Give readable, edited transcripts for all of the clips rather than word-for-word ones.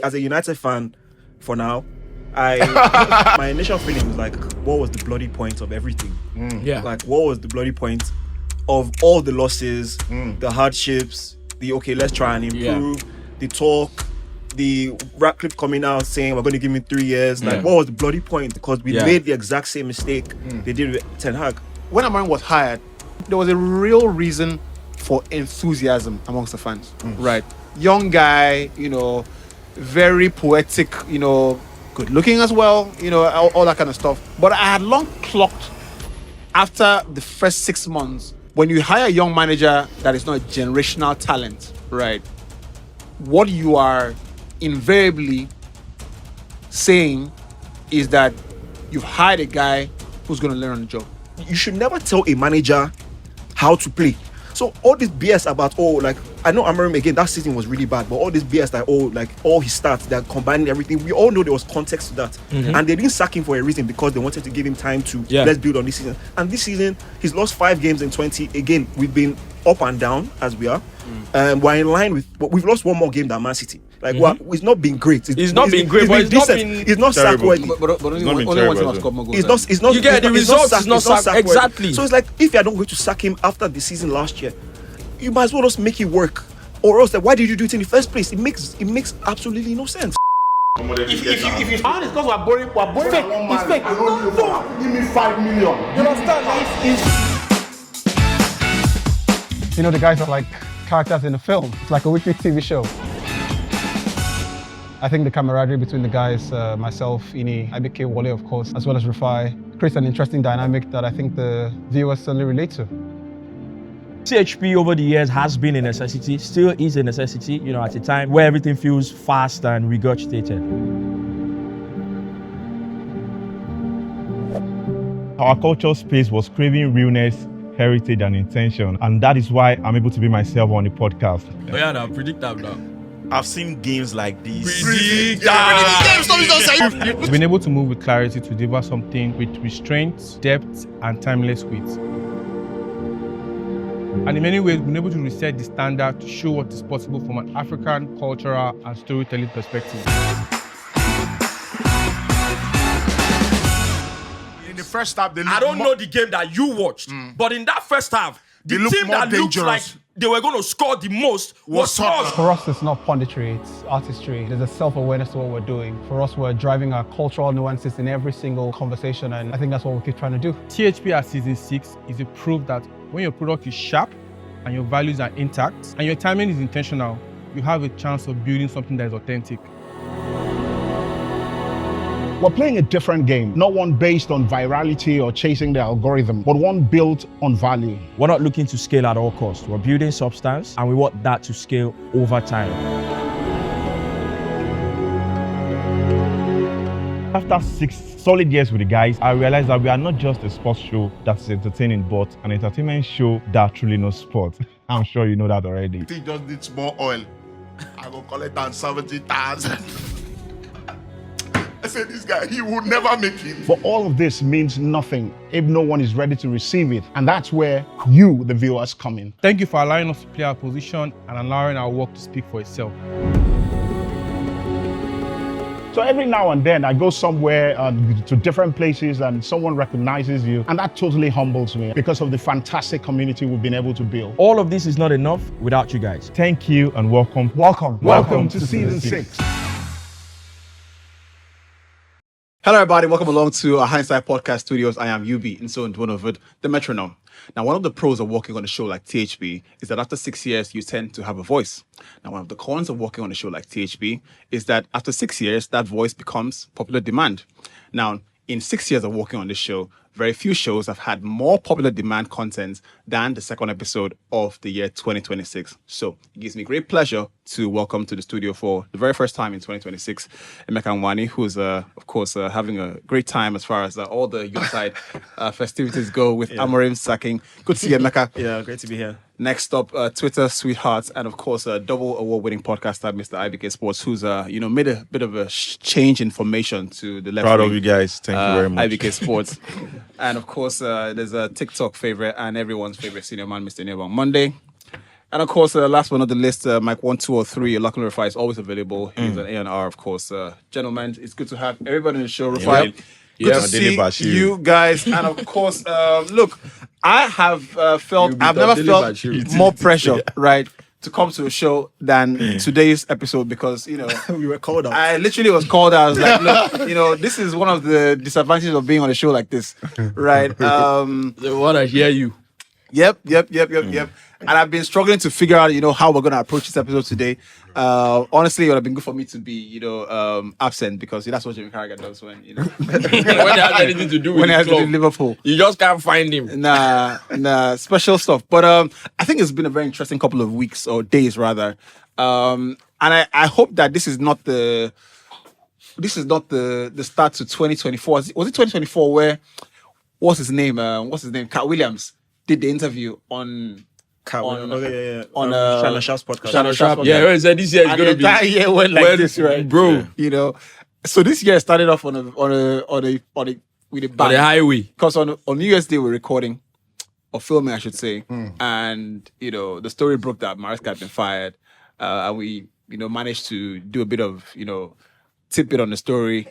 as a United fan, for now, my initial feeling was like, what was the bloody point of everything? Yeah. Like, what was the bloody point of all the losses, the hardships, the okay, let's try and improve, the talk, the Ratcliffe coming out saying we're going to give me 3 years. Like, what was the bloody point? Because we made the exact same mistake they did with Ten Hag. When Amorim was hired, there was a real reason for enthusiasm amongst the fans, right? Young guy, very poetic, good looking as well, all that kind of stuff. But I had long clocked after the first 6 months, when you hire a young manager that is not a generational talent, right? What you are invariably saying is that you've hired a guy who's going to learn on the job. You should never tell a manager how to play. So all this BS about, I know Amorim again, that season was really bad, but all this BS all his stats, they're combining everything. We all know there was context to that. And they didn't sack him for a reason, because they wanted to give him time to let's build on this season. And this season, he's lost 5 games in 20. Again, we've been up and down as we are. We're in line with, we've lost 1 more game than Man City. It's not been great. It's not been great, but it's not sack-worthy. But only one team has got more goals. It's not. You get the results. It's not sack. Exactly. So it's like, if you're not going to sack him after the season last year, you might as well just make it work. Or else, why did you do it in the first place? It makes absolutely no sense. If you found it's because we're boring. Fake. It's fake. No. Give me 5 million. You understand? The guys are like characters in a film. It's like a weekly TV show. I think the camaraderie between the guys, myself, Ini, IBK, Wale, of course, as well as Rufai, creates an interesting dynamic that I think the viewers certainly relate to. THP over the years has been a necessity, still is a necessity, at a time where everything feels fast and regurgitated. Our cultural space was craving realness, heritage, and intention, and that is why I'm able to be myself on the podcast. Oh yeah, now predictable now. I've seen games like this. We've been able to move with clarity to deliver something with restraint, depth, and timeless wit. And in many ways, we've been able to reset the standard to show what is possible from an African, cultural, and storytelling perspective. In the first half, I don't know the game that you watched, but in that first half, the team that looked like they were going to score the most was us. For us, it's not punditry, it's artistry. There's a self-awareness to what we're doing. For us, we're driving our cultural nuances in every single conversation, and I think that's what we keep trying to do. THP at season 6 is a proof that when your product is sharp and your values are intact and your timing is intentional, you have a chance of building something that is authentic. We're playing a different game, not one based on virality or chasing the algorithm, but one built on value. We're not looking to scale at all costs. We're building substance, and we want that to scale over time. After 6 solid years with the guys, I realized that we are not just a sports show that's entertaining, but an entertainment show that truly knows sport. I'm sure you know that already. He just needs more oil. I go collect on 70,000. I said, this guy, he would never make it. But all of this means nothing if no one is ready to receive it. And that's where you, the viewers, come in. Thank you for allowing us to play our position and allowing our work to speak for itself. So every now and then I go somewhere to different places and someone recognizes you, and that totally humbles me because of the fantastic community we've been able to build. All of this is not enough without you guys. Thank you and welcome. Welcome to season 6. Hello, everybody. Welcome along to our Hindsight Podcast Studios. I am UB, and so Ndwonovid, the metronome. Now, one of the pros of working on a show like THB is that after 6 years, you tend to have a voice. Now, one of the cons of working on a show like THB is that after 6 years, that voice becomes popular demand. Now, in 6 years of working on this show, very few shows have had more popular demand content than the second episode of the year 2026. So it gives me great pleasure to welcome to the studio for the very first time in 2026, Emeka Nwani, who's, of course, having a great time as far as all the Yuletide festivities go with Amorim sacking. Good to see you, Emeka. Yeah, great to be here. Next up, Twitter sweethearts, and of course, a double award-winning podcaster, Mr. IBK Sports, who's made a bit of a change in formation to the left. Proud wing, of you guys. Thank you very much. IBK Sports, and of course, there's a TikTok favorite and everyone's favorite senior man, Mr. Neobang Monday. And of course, last but not the list, Mike 1, 2, or 3, Lachlan Rafai is always available. He's an A&R, of course. Gentlemen, it's good to have everybody in the show. Rafai, good to see you guys. And of course, look, I have I've never felt more pressure, right, to come to a show than today's episode because, you know, we were called out. I literally was called out. I was like, look, you know, this is one of the disadvantages of being on a show like this, right? They want to hear you. Yep. And I've been struggling to figure out, you know, how we're going to approach this episode today. Honestly, it would have been good for me to be, you know, absent because that's what Jimmy Carragher does when, you know, when it has anything to do with when it has to do club. with Liverpool. You just can't find him. Nah, special stuff. But I think it's been a very interesting couple of weeks or days rather. And I hope that this is not the start to 2024. Was it 2024 where what's his name? Cat Williams did the interview on Shannon Sharp's podcast. Shannon Sharp. Yeah, he said this year is And going the to be entire year went like this, right, bro? You know, so this year started off with a bang. On the highway. Because on New Year's Day we're recording or filming, I should say, and you know the story broke that Maresca had been fired, and we managed to do a bit of tidbit on the story.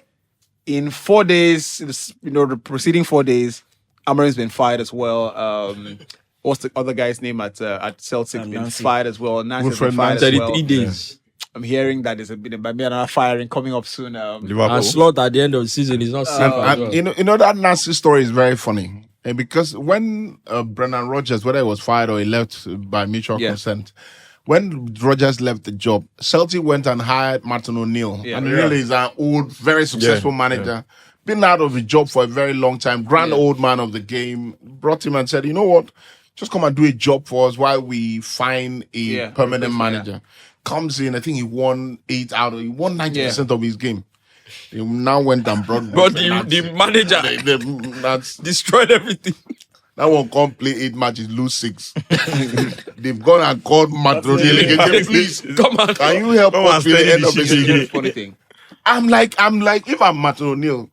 In 4 days, the preceding 4 days, Amorim's been fired as well. What's the other guy's name at Celtic? Been fired as well. Nancy's been fired as well. 33 days. I'm hearing that there's been another firing coming up soon. And slot at the end of the season is not safe. You know that Nancy story is very funny. Because when Brendan Rodgers, whether he was fired or he left by mutual consent, when Rodgers left the job, Celtic went and hired Martin O'Neill. And O'Neill is an old, very successful manager. Been out of the job for a very long time. Grand old man of the game. Brought him and said, you know what? Just come and do a job for us while we find a permanent manager. Comes in, I think he won 90% of his game. He now went and brought the manager that's destroyed everything. That one can't play 8 matches, lose 6. They've gone and called Matt O'Neill again. Please, come on. Can you help us with the end of the season? Funny thing. I'm like, if I'm Matt O'Neill,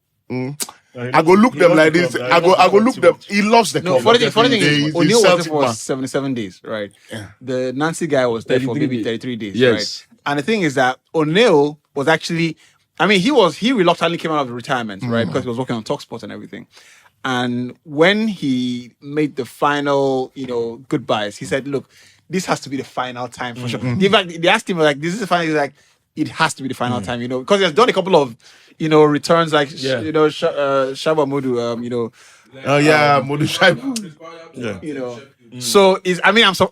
I go look them like this. I go look them. He loves the club. Funny thing is, O'Neill was there for 77 days, right? Yeah. The Nancy guy was there for maybe 33 days, right? And the thing is that O'Neill was actually, he reluctantly came out of retirement, right? Because he was working on TalkSport and everything. And when he made the final, goodbyes, he said, look, this has to be the final time for sure. They asked him, like, this is the final. He's like, it has to be the final time, because he has done a couple of, returns like, Shaba Modu, Modu Shaba. So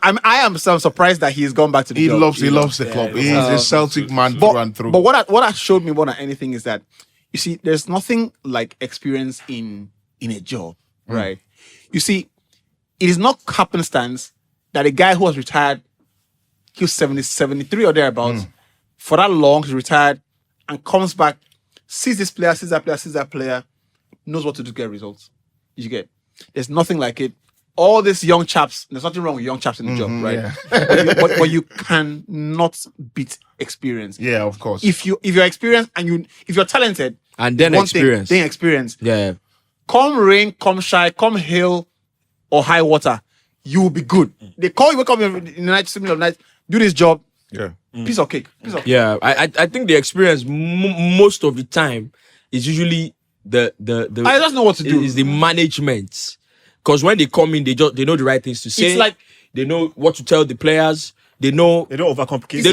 I am so surprised that he's gone back to the job. He loves the club. He's a Celtic man through and through. But what that showed me more than anything is that, you see, there's nothing like experience in a job, right? You see, it is not happenstance that a guy who was retired, he was 73 or thereabouts, for that long, he's retired and comes back, sees this player, sees that player, knows what to do to get results. You get? There's nothing like it. All these young chaps, there's nothing wrong with young chaps in the job, right? Yeah. but you cannot beat experience. Yeah, of course. If you're experienced and if you're talented, and then experience. Yeah. Come rain, come shine, come hail or high water, you will be good. They call you, wake up in the night, middle of the night, do this job. Yeah. Piece of cake. Yeah, I think the experience most of the time is usually the I just know what to do. Is the management. Because when they come in, they know the right things to say. It's like they know what to tell the players. They don't overcomplicate.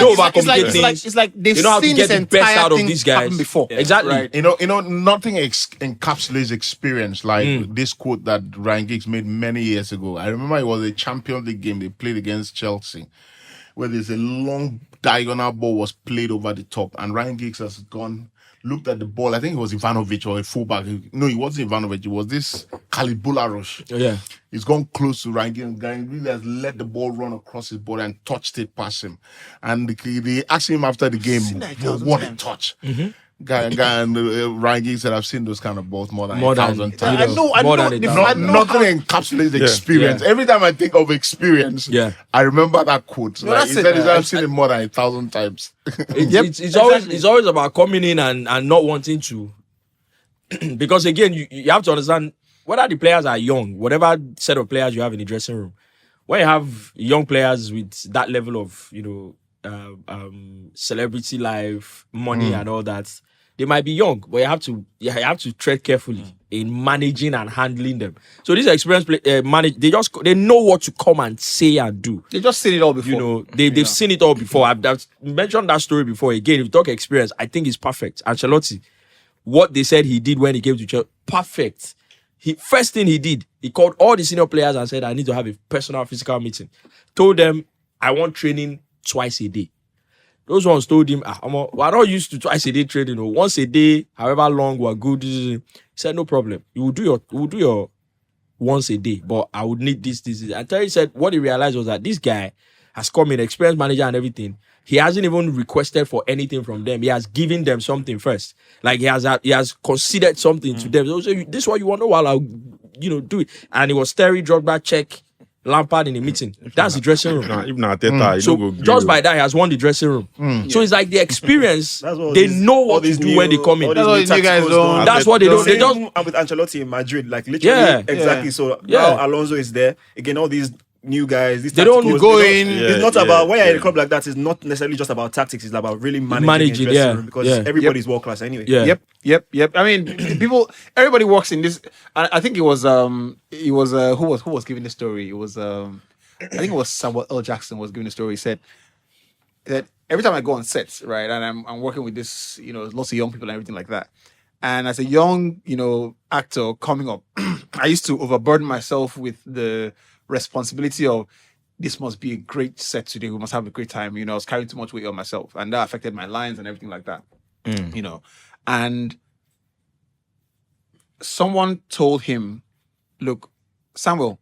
It's like they've know how to seen get this the best out of thing these guys happen before. Yeah. Exactly. Right. Nothing encapsulates experience like this quote that Ryan Giggs made many years ago. I remember it was a Champions League game they played against Chelsea, where there's a long diagonal ball was played over the top, and Ryan Giggs has looked at the ball. I think it was Ivanovic or a fullback. No, it wasn't Ivanovic. It was this Kalibularush. Oh, yeah. He's gone close to Ryan Giggs. Ryan really has let the ball run across his body and touched it past him. And they asked him after the game, what a touch. Guy and Ryan Giggs said, I've seen those kind of balls more than 1,000 times. I know. Nothing encapsulates experience. Yeah. Every time I think of experience, I remember that quote. No, he said, I've seen it more than 1,000 times. It's always about coming in and not wanting to. Because again, you have to understand, whether the players are young, whatever set of players you have in the dressing room, when you have young players with that level of, celebrity life, money and all that, they might be young, but you have to tread carefully in managing and handling them. So this experienced they know what to come and say and do. They just seen it all before. They've seen it all before. I've mentioned that story before. Again, if you talk experience, I think it's perfect. Ancelotti, what they said he did when he came to Chelsea, perfect. First thing he did, he called all the senior players and said, I need to have a personal physical meeting. Told them, I want training twice a day. Those ones told him, we're not used to twice a day training. Once a day, however long, we're good. He said, no problem. We'll do your once a day, but I would need this. And Terry said what he realized was that this guy has come in, experienced manager and everything. He hasn't even requested for anything from them. He has given them something first. Like he has considered something to them. So this is what you want to while I'll do it. And it was Terry, Drogba, check, Lampard in the meeting. That's the dressing room. So just by that, he has won the dressing room. So it's like the experience. They know what to do when they come in. That's what you guys don't. That's what they don't. They just with Ancelotti in Madrid, like literally, exactly. So now Alonso is there again. All these new guys, these they don't go in. It's not about when you're in a club like that. It's not necessarily just about tactics. It's about really managing the dressing room because everybody's world class anyway. Yep. I mean, everybody works in this. I think it was who was giving the story. It was I think it was Samuel L. Jackson was giving the story. He said that every time I go on sets, right, and I'm working with this, lots of young people and everything like that. And as a young, actor coming up, I used to overburden myself with the responsibility of this must be a great set today. We must have a great time. I was carrying too much weight on myself, and that affected my lines and everything like that. And someone told him, "Look, Samuel,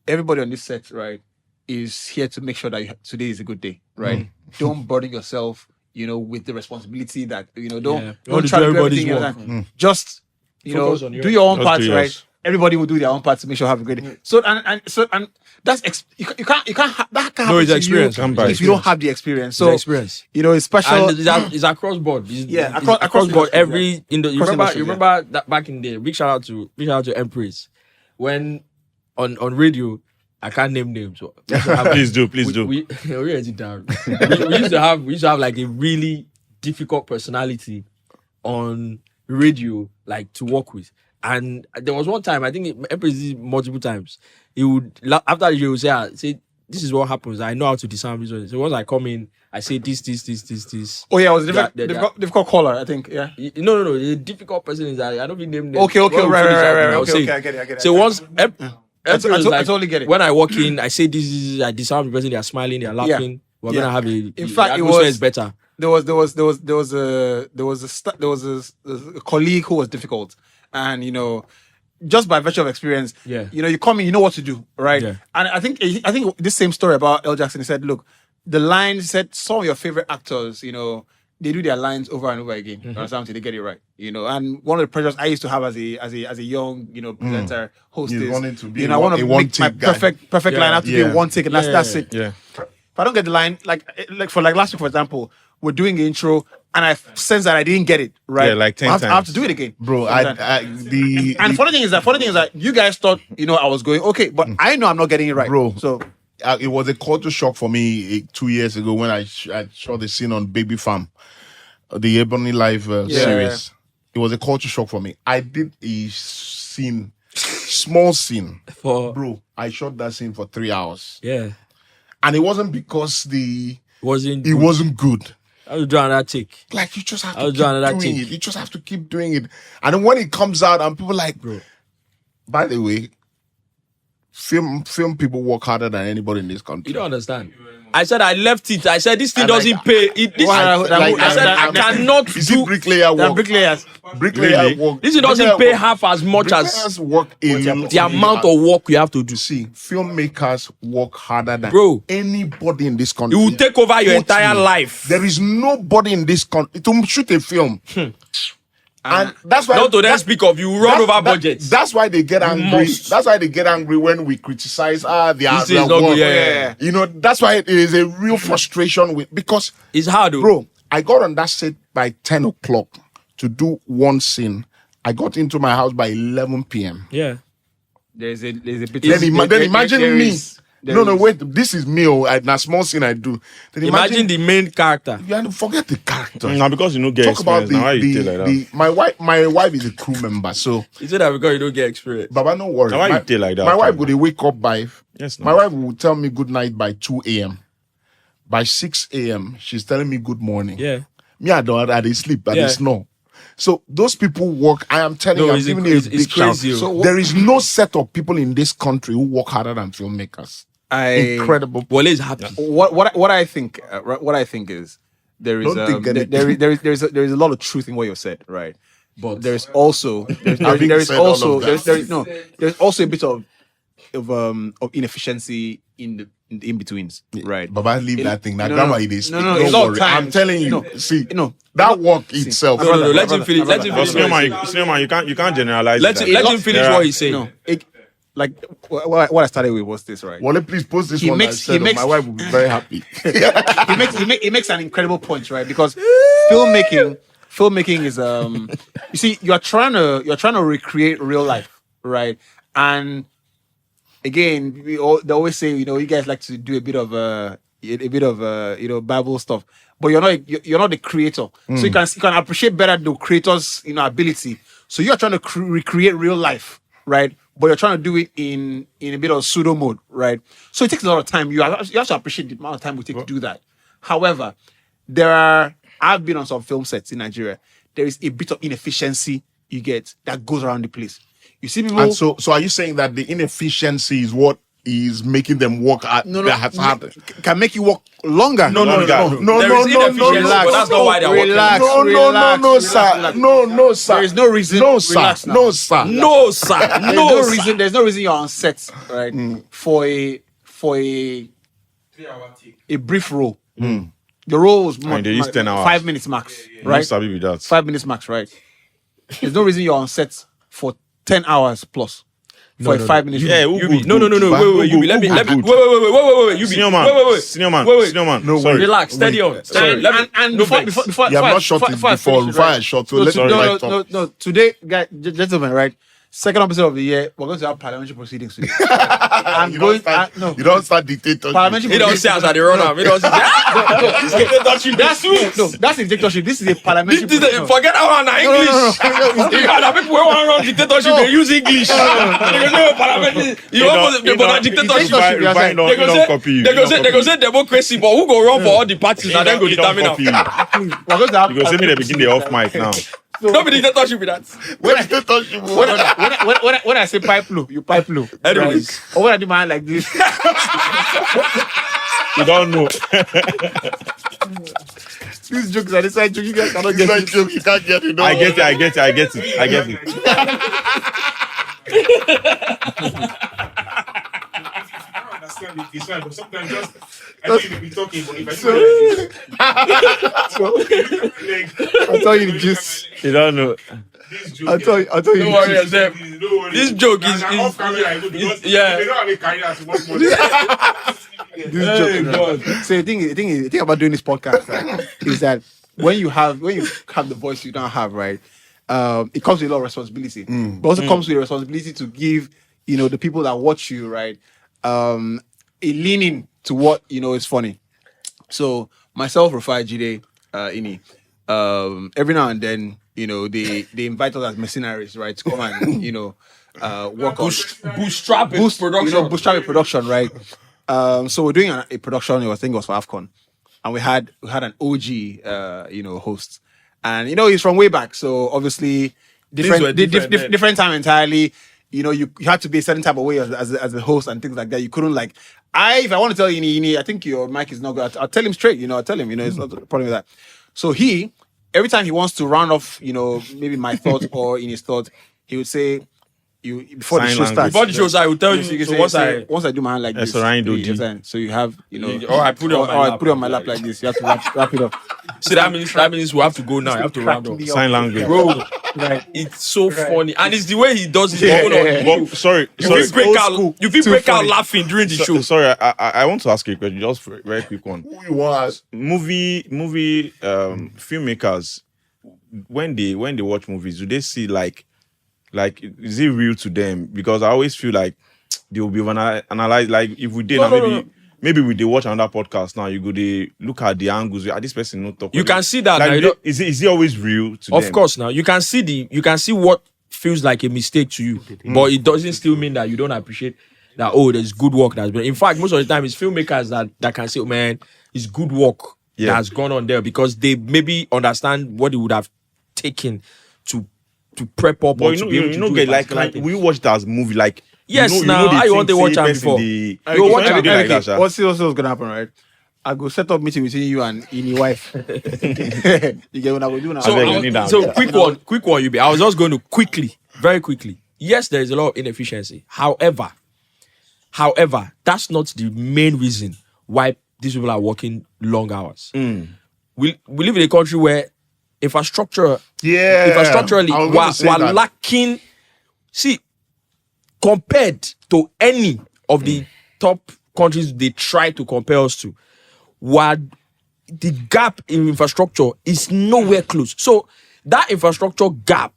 everybody on this set, right, is here to make sure that today is a good day, right? Don't burden yourself, with the responsibility that don't try to do everything else. Just do your own part, right? Everybody will do their own part to make sure you have a great day. So and that's you can't that can't happen to experience you if you don't have the experience. So it's special. And it's across board. Across board. Remember that back in the day. Big shout out to Empress when on radio. I can't name names. So please do. We used to have like a really difficult personality on radio, like to work with. And there was one time, I think Empress did it multiple times. He would, after the show, he would say, this is what happens. I know how to disarm this. So once I come in, I say this. Oh yeah, it was a difficult caller, I think. Yeah. No. The difficult person is that I don't think name. Okay, right. Okay, I get it. So once I totally get it. When I walk in, I say this. I disarm the person. They are smiling. They are laughing. Yeah. We're gonna have a. In fact, it's better. There was a colleague who was difficult, and just by virtue of experience, you come in, you know what to do, right? Yeah. And I think this same story about L. Jackson. He said, look, the lines said some of your favorite actors, they do their lines over and over again. Mm-hmm. Until they get it right, And one of the pressures I used to have as a young, presenter, host is, I want to make my perfect line. I have to do one take, and that's it. Yeah. If I don't get the line, like for last week, for example, we're doing the intro, and I sense that I didn't get it right. Yeah, like 10 times. I have to do it again, bro. The funny thing is that you guys thought I was going okay, but I know I'm not getting it right, bro. So it was a culture shock for me 2 years ago when I saw the scene on Baby Farm, the Ebony Live series. It was a culture shock for me. I did a scene, small scene, bro. I shot that scene for 3 hours. Yeah. And it wasn't because it wasn't good. I was drawing that take. Like, you just have to keep doing it. You just have to keep doing it. And then when it comes out, and people like, bro, by the way, film people work harder than anybody in this country. You don't understand. I said I left it. I said this thing doesn't pay. I cannot do bricklayer work. Bricklayer work. This doesn't pay half as much as work in the amount of work you have to do. See, filmmakers work harder than anybody in this country. It will take over your entire life. There is nobody in this country to shoot a film. And that's why not to then speak of you run over budgets. That's why they get angry. That's why they get angry when we criticize their work. That's why it is a real frustration because it's hard, bro. I got on that set by 10 o'clock to do one scene. I got into my house by 11 p.m. Yeah. There's a bit. Then imagine me Wait. This is me. A small scene I do. Then imagine the main character. You have to forget the character. Now because you don't get Talk about experience, now why you tell like that? My wife is a crew member, so You say that because you don't get experience. Baba, no worry. Now why you tell like that? My wife would wake up by. Yes, My wife will tell me good night by 2 a.m. By 6 a.m., she's telling me good morning. Yeah. Me, I they sleep, I snore. So those people work. I am telling you, I'm giving you a big shout. So there is no set of people in this country who work harder than filmmakers. Incredible. Wale is happy. What I think is there is there is a lot of truth in what you said, right? But there's also there's also a bit of inefficiency in the in-betweens, right? Baba, leave that thing. Now, grandma, it is. No, don't worry. I'm telling you. That work itself. No, let him finish. Let him finish. Senior man, you can't generalize. Let him finish what he's saying. Like what I started with was this, right? Wale, please post this one. My wife will be very happy. he makes an incredible point, right? Because filmmaking is you see, you're trying to recreate real life, right? And again, they always say, you guys like to do a bit of Bible stuff, but you're not the creator, so you can appreciate better the creator's ability. So you're trying to recreate real life, right? But you're trying to do it in a bit of pseudo mode, right? So it takes a lot of time. You have to appreciate the amount of time we take to do that. However, I've been on some film sets in Nigeria. There is a bit of inefficiency you get that goes around the place. You see people. And so are you saying that the inefficiency is what is making them work harder? Can make you work longer. No. Relax. That's not why they're working. No, sir. There is no reason. No, sir. There's no reason you're on set, right? For a brief role. The role was 10 hours. 5 minutes max, right? 5 minutes max, right? There's no reason you're on set for 10 hours plus. For a 5 minute. Yeah, wait. Wait. Let me. Wait. Senior man. No, sorry. Relax. Steady on. And before you have not shot it before. Before I shot, so let me talk. No. Today, guys, gentlemen, right? Second episode of the year, we're going to have parliamentary proceedings today. You don't start dictatorship. He don't say as I run up. He don't say that's dictatorship. This is a parliamentary. Forget our English. If people who want to run dictatorship, they use English. You want dictatorship. They go say democracy, but who go run for all the parties and then go determine now? You go say me they begin the off mic now. Don't be dictatorship with that. When I say pipe low, you pipe low. Anyways. Right? Or when I do my hand like this. You don't know. These jokes are inside joke. You guys cannot get it. You can't get it. I get it. It's fine, but sometimes I think you'll be talking, but if I I'll tell you the gist. You don't know. I'll tell you. Don't worry yourself. This joke is off camera. Yeah. They don't have a career as much more. So the thing about doing this podcast, right, is that when you have the voice you don't have, right, it comes with a lot of responsibility. But also comes with a responsibility to give the people that watch you, right, a leaning to what is funny. So myself, Rufai, Jide, Ini, every now and then, they invite us as mercenaries, right, to come and work on bootstrap production. Bootstrap production, right? So we're doing a production. I think it was for AFCON, and we had an OG, host, and he's from way back. So obviously different time entirely. You had to be a certain type of way as a host and things like that. You couldn't if I want to tell Ini, I think your mic is not good. I'll tell him straight. I'll tell him. It's not a problem with that. So every time he wants to round off, maybe my thoughts or in his thoughts, he would say, before the show starts. Before the show starts, I will tell you. So once I do my hand like this, so you have, or I put it on my lap like this. You have to wrap it up. So that means we have to go now. You have to round up. Sign language, bro. Right. It's so funny, and it's the way he does it. Well, sorry. You break out laughing during the show. Sorry, I want to ask you a question, just a very quick one. Who you was movie filmmakers, when they watch movies, do they see like is it real to them? Because I always feel like they will be analyzed. Like if we did, maybe we did watch another podcast now. You go they look at the angles. This person not talk. You can see that. Like, now, is it always real to of them? course, now you can see what feels like a mistake to you, but it doesn't still mean that you don't appreciate that. Oh, there's good work that's been. In fact, most of the time, it's filmmakers that can say, oh, "Man, it's good work that's gone on there," because they maybe understand what it would have taken to prep up. But we watch it as a movie. Like yes, I want to watch it before. You watch it. What's gonna happen, right? I go set up meeting between you and your wife. You get what I will do now. So quick one, I was just going to very quickly. Yes, there is a lot of inefficiency. However, that's not the main reason why these people are working long hours. We live in a country where infrastructurally we're lacking. See, compared to any of the top countries they try to compare us to, what the gap in infrastructure is nowhere close. So that infrastructure gap,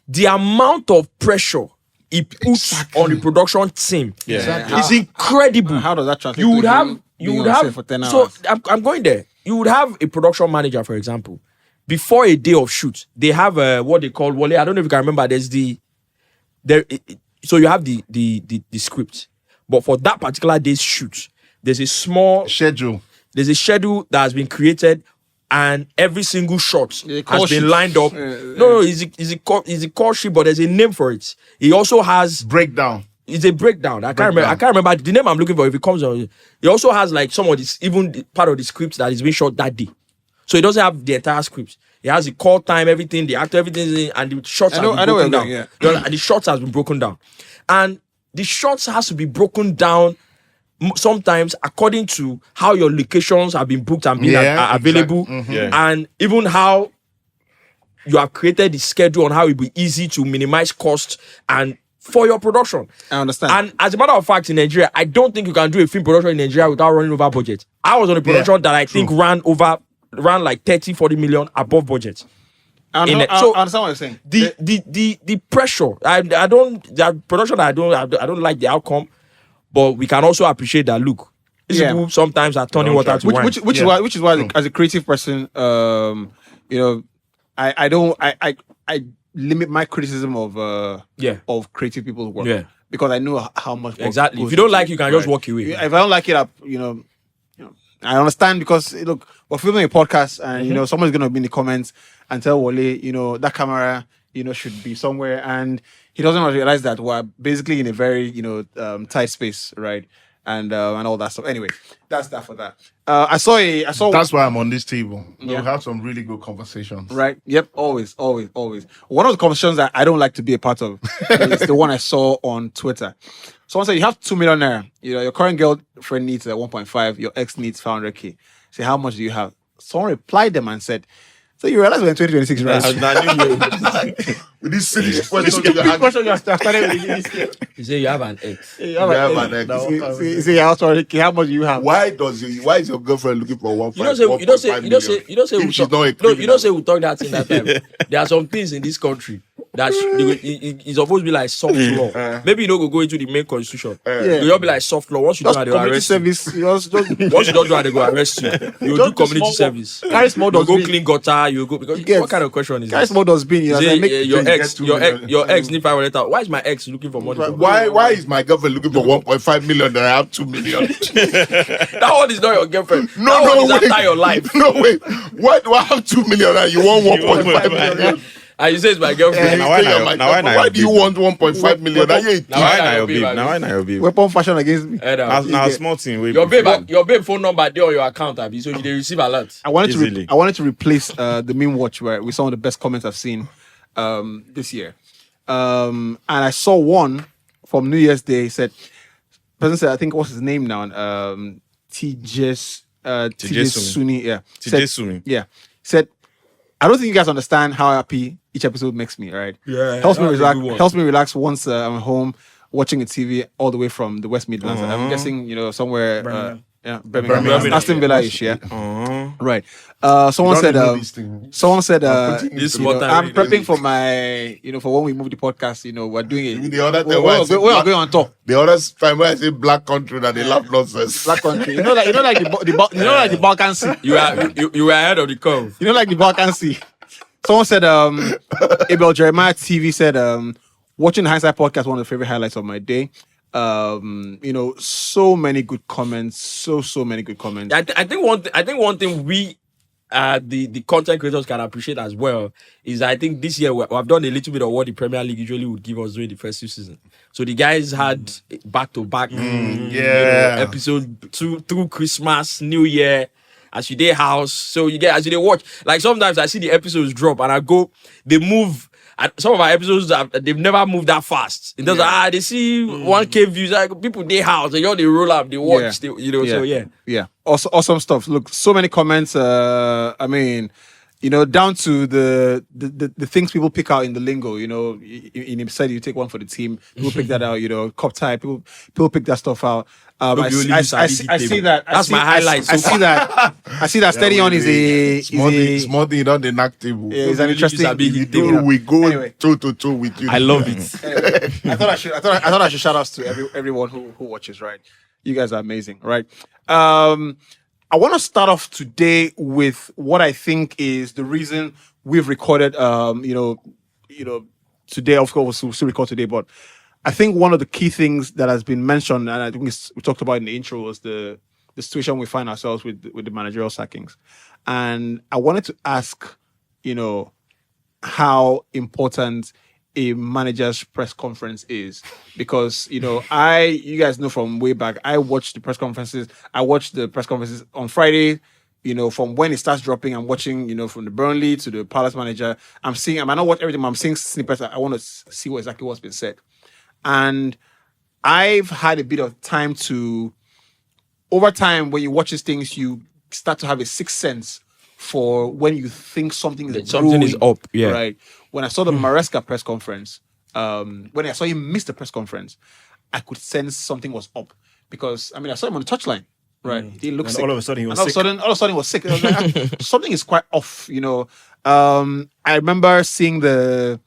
the amount of pressure it puts on the production team is incredible. How does that translate? You would have for 10 hours. So I'm going there. You would have a production manager, for example, before a day of shoot. They have what they call Wale. I don't know if you can remember. So you have the script, but for that particular day's shoot, there's a small schedule. There's a schedule that has been created, and every single shot has been lined up. No, it's a call sheet, but there's a name for it. He also has breakdown. It's a breakdown. I can't remember the name I'm looking for. If it comes on, he also has like some of this, even part of the script that is being shot that day. So he doesn't have the entire script. He has the call time, everything, the actor, everything, and the shots have been broken down. The shots has been broken down, and the shots has to be broken down sometimes according to how your locations have been booked and been available, exactly. And even how you have created the schedule on how it will be easy to minimize costs and for your production. I understand. And as a matter of fact, in Nigeria, I don't think you can do a film production in Nigeria without running over budget. I was on a production that I think ran like 30-40 million above budget. I understand what you're saying. The pressure. That production I don't like the outcome, but we can also appreciate that. Look, these people sometimes are turning water to wine. Which is why, as a creative person, I limit my criticism of creative people's work because I know how much work exactly. If you don't like, you can just walk away. If I don't like it, I understand because look, we're filming a podcast and someone's gonna be in the comments and tell Wale, that camera, should be somewhere, and he doesn't realize that we're basically in a very, tight space, right? And all that stuff. Anyway, that's that for that. I saw. That's why I'm on this table. We have some really good conversations. Right. Yep. Always. One of the conversations that I don't like to be a part of is the one I saw on Twitter. Someone said you have 2 million naira. Your current girlfriend needs 1.5. Your ex needs 500K. Say, how much do you have? Someone replied them and said, so you realize we're in 2026, right? With this silly question you started with. You say you have an ex. You have an ex. You say how much do you have? Why is your girlfriend looking for 1.5 million? You don't say we talk that in that time. There are some things in this country that it's supposed to be like soft law. Maybe you don't go into the main constitution. You'll be like soft law. Once you do that, they will arrest you. Once you don't do that, they will arrest you. You do community service. Carry small dustbin. You go clean gutter. You go because what kind of question is carry small dustbin. Your ex need 500,000. Why is my ex looking for money? Why is my girlfriend looking for 1.5 million and I have 2 million? That one is not your girlfriend. That one is after your life. No, wait. Why do I have 2 million and you want 1.5 million? And you say it's my girlfriend. Why do you want 1.5 million? Now I will be. Weapon fashion against me. Now small thing. Your babe phone number there on your account, so you receive a lot. I wanted to replace the meme watch with some of the best comments I've seen this year. And I saw one from New Year's Day. Said, person said, I think what's his name now? TJ Suni. Yeah. TJ Suni. Yeah. Said, I don't think you guys understand how happy each episode makes me, right? Yeah. Helps me relax once I'm home watching a TV all the way from the West Midlands. I'm guessing, somewhere Birmingham. Aston Villa-ish, yeah. Right. Someone said. Someone said. This you know, water I'm really- prepping for my. For when we move the podcast. We're doing it. The other We're time, going on tour. the other time when I say black country, that they love nonsense. Black country. Like the Balkan Sea. You were ahead of the curve. Like the Balkan Sea. Someone said. Abel Jeremiah TV said. Watching the Hindsight podcast, one of the favorite highlights of my day. So many good comments. So many good comments. I think one thing we the content creators can appreciate as well is I think this year we've done a little bit of what the Premier League usually would give us during the first 2 seasons. So the guys had back-to-back episodes through Christmas, New Year, as you day house. So you get as you day watch. Like sometimes I see the episodes drop and they move. And some of our episodes they've never moved that fast. In terms of they see 1K views, like people they house, they roll up, they watch, so yeah. Awesome stuff. Look, so many comments. Down to the things people pick out in the lingo. In himself, you take one for the team. People pick that out. Cup tie. People pick that stuff out. I see that. That's my highlight. I see that. I see that. Steady on is a small thing. You don't inactive. It's an interesting. We go anyway. 2-2 with you. I love it. Anyway, I thought I should shout outs to everyone who watches. Right, you guys are amazing. Right. I want to start off today with what I think is the reason we've recorded. Today, of course, we'll still record today, but I think one of the key things that has been mentioned, and I think we talked about in the intro, was the situation we find ourselves with the managerial sackings. And I wanted to ask, how important a manager's press conference is, because you guys know from way back, I watched the press conferences. I watched the press conferences on Friday. From when it starts dropping, I'm watching, from the Burnley to the Palace manager. I might not watch everything, but I'm seeing snippets. I want to see exactly what's been said. And I've had a bit of time over time, when you watch these things, you start to have a sixth sense for when you think something is up. Yeah. Right. When I saw the Maresca press conference, when I saw him miss the press conference, I could sense something was up, because I saw him on the touchline. Right, he looked sick. All of a sudden he was sick. All of a sudden he was sick. I was like, something is quite off. I remember seeing the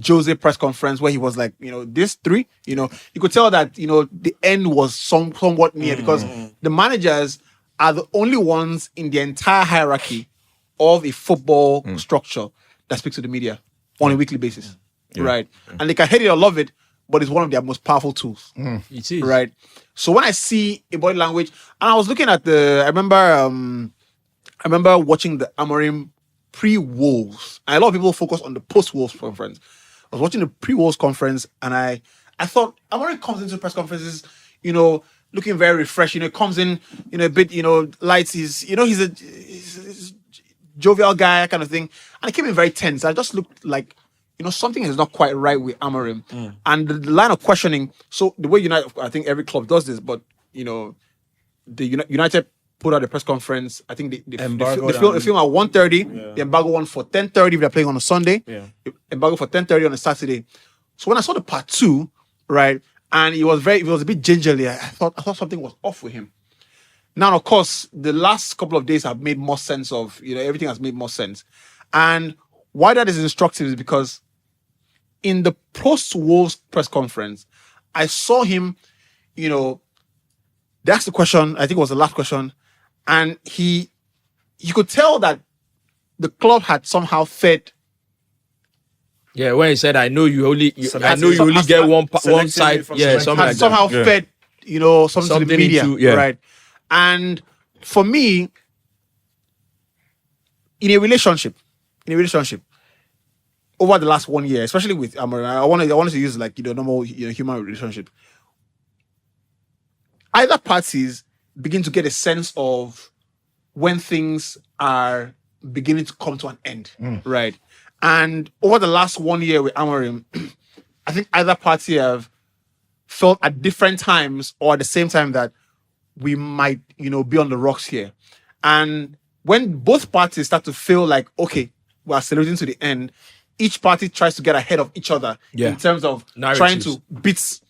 Jose press conference where he was like, this 3. You could tell that the end was somewhat near, because the managers are the only ones in the entire hierarchy of a football structure that speaks to the media on a weekly basis, right? And they can hate it or love it, but it's one of their most powerful tools. It is. Right. So when I see a body language, and I was looking at I remember watching the Amorim pre-Wolves. And a lot of people focus on the post-Wolves conference. I was watching the pre-Wolves conference, and I thought Amorim comes into press conferences, looking very refreshed. Comes in, a bit, lights. He's a jovial guy, kind of thing. And he came in very tense. I just looked like, something is not quite right with Amorim. And the line of questioning, so the way I think every club does this, but, the United put out a press conference. I think they film at 1:30. The embargo one for 10:30 if they're playing on a Sunday. The embargo for 10:30 on a Saturday. So when I saw the part 2, right, and it was a bit gingerly, I thought something was off with him. Now, of course, the last couple of days have made more sense of, everything has made more sense. And why that is instructive is because in the post-Wolves press conference, I saw him, they asked the question, I think it was the last question, and you could tell that the club had somehow fed. Yeah, when he said, "I know you only get one side." Yeah, something like somehow that. fed, something to the media, right? And for me, in a relationship, over the last 1 year, especially with Amorim, I wanted to use like normal human relationship. Either parties begin to get a sense of when things are beginning to come to an end, right? And over the last 1 year with Amorim, I think either party have felt at different times or at the same time that we might, be on the rocks here. And when both parties start to feel like, okay, we're accelerating to the end, each party tries to get ahead of each other in terms of trying to beat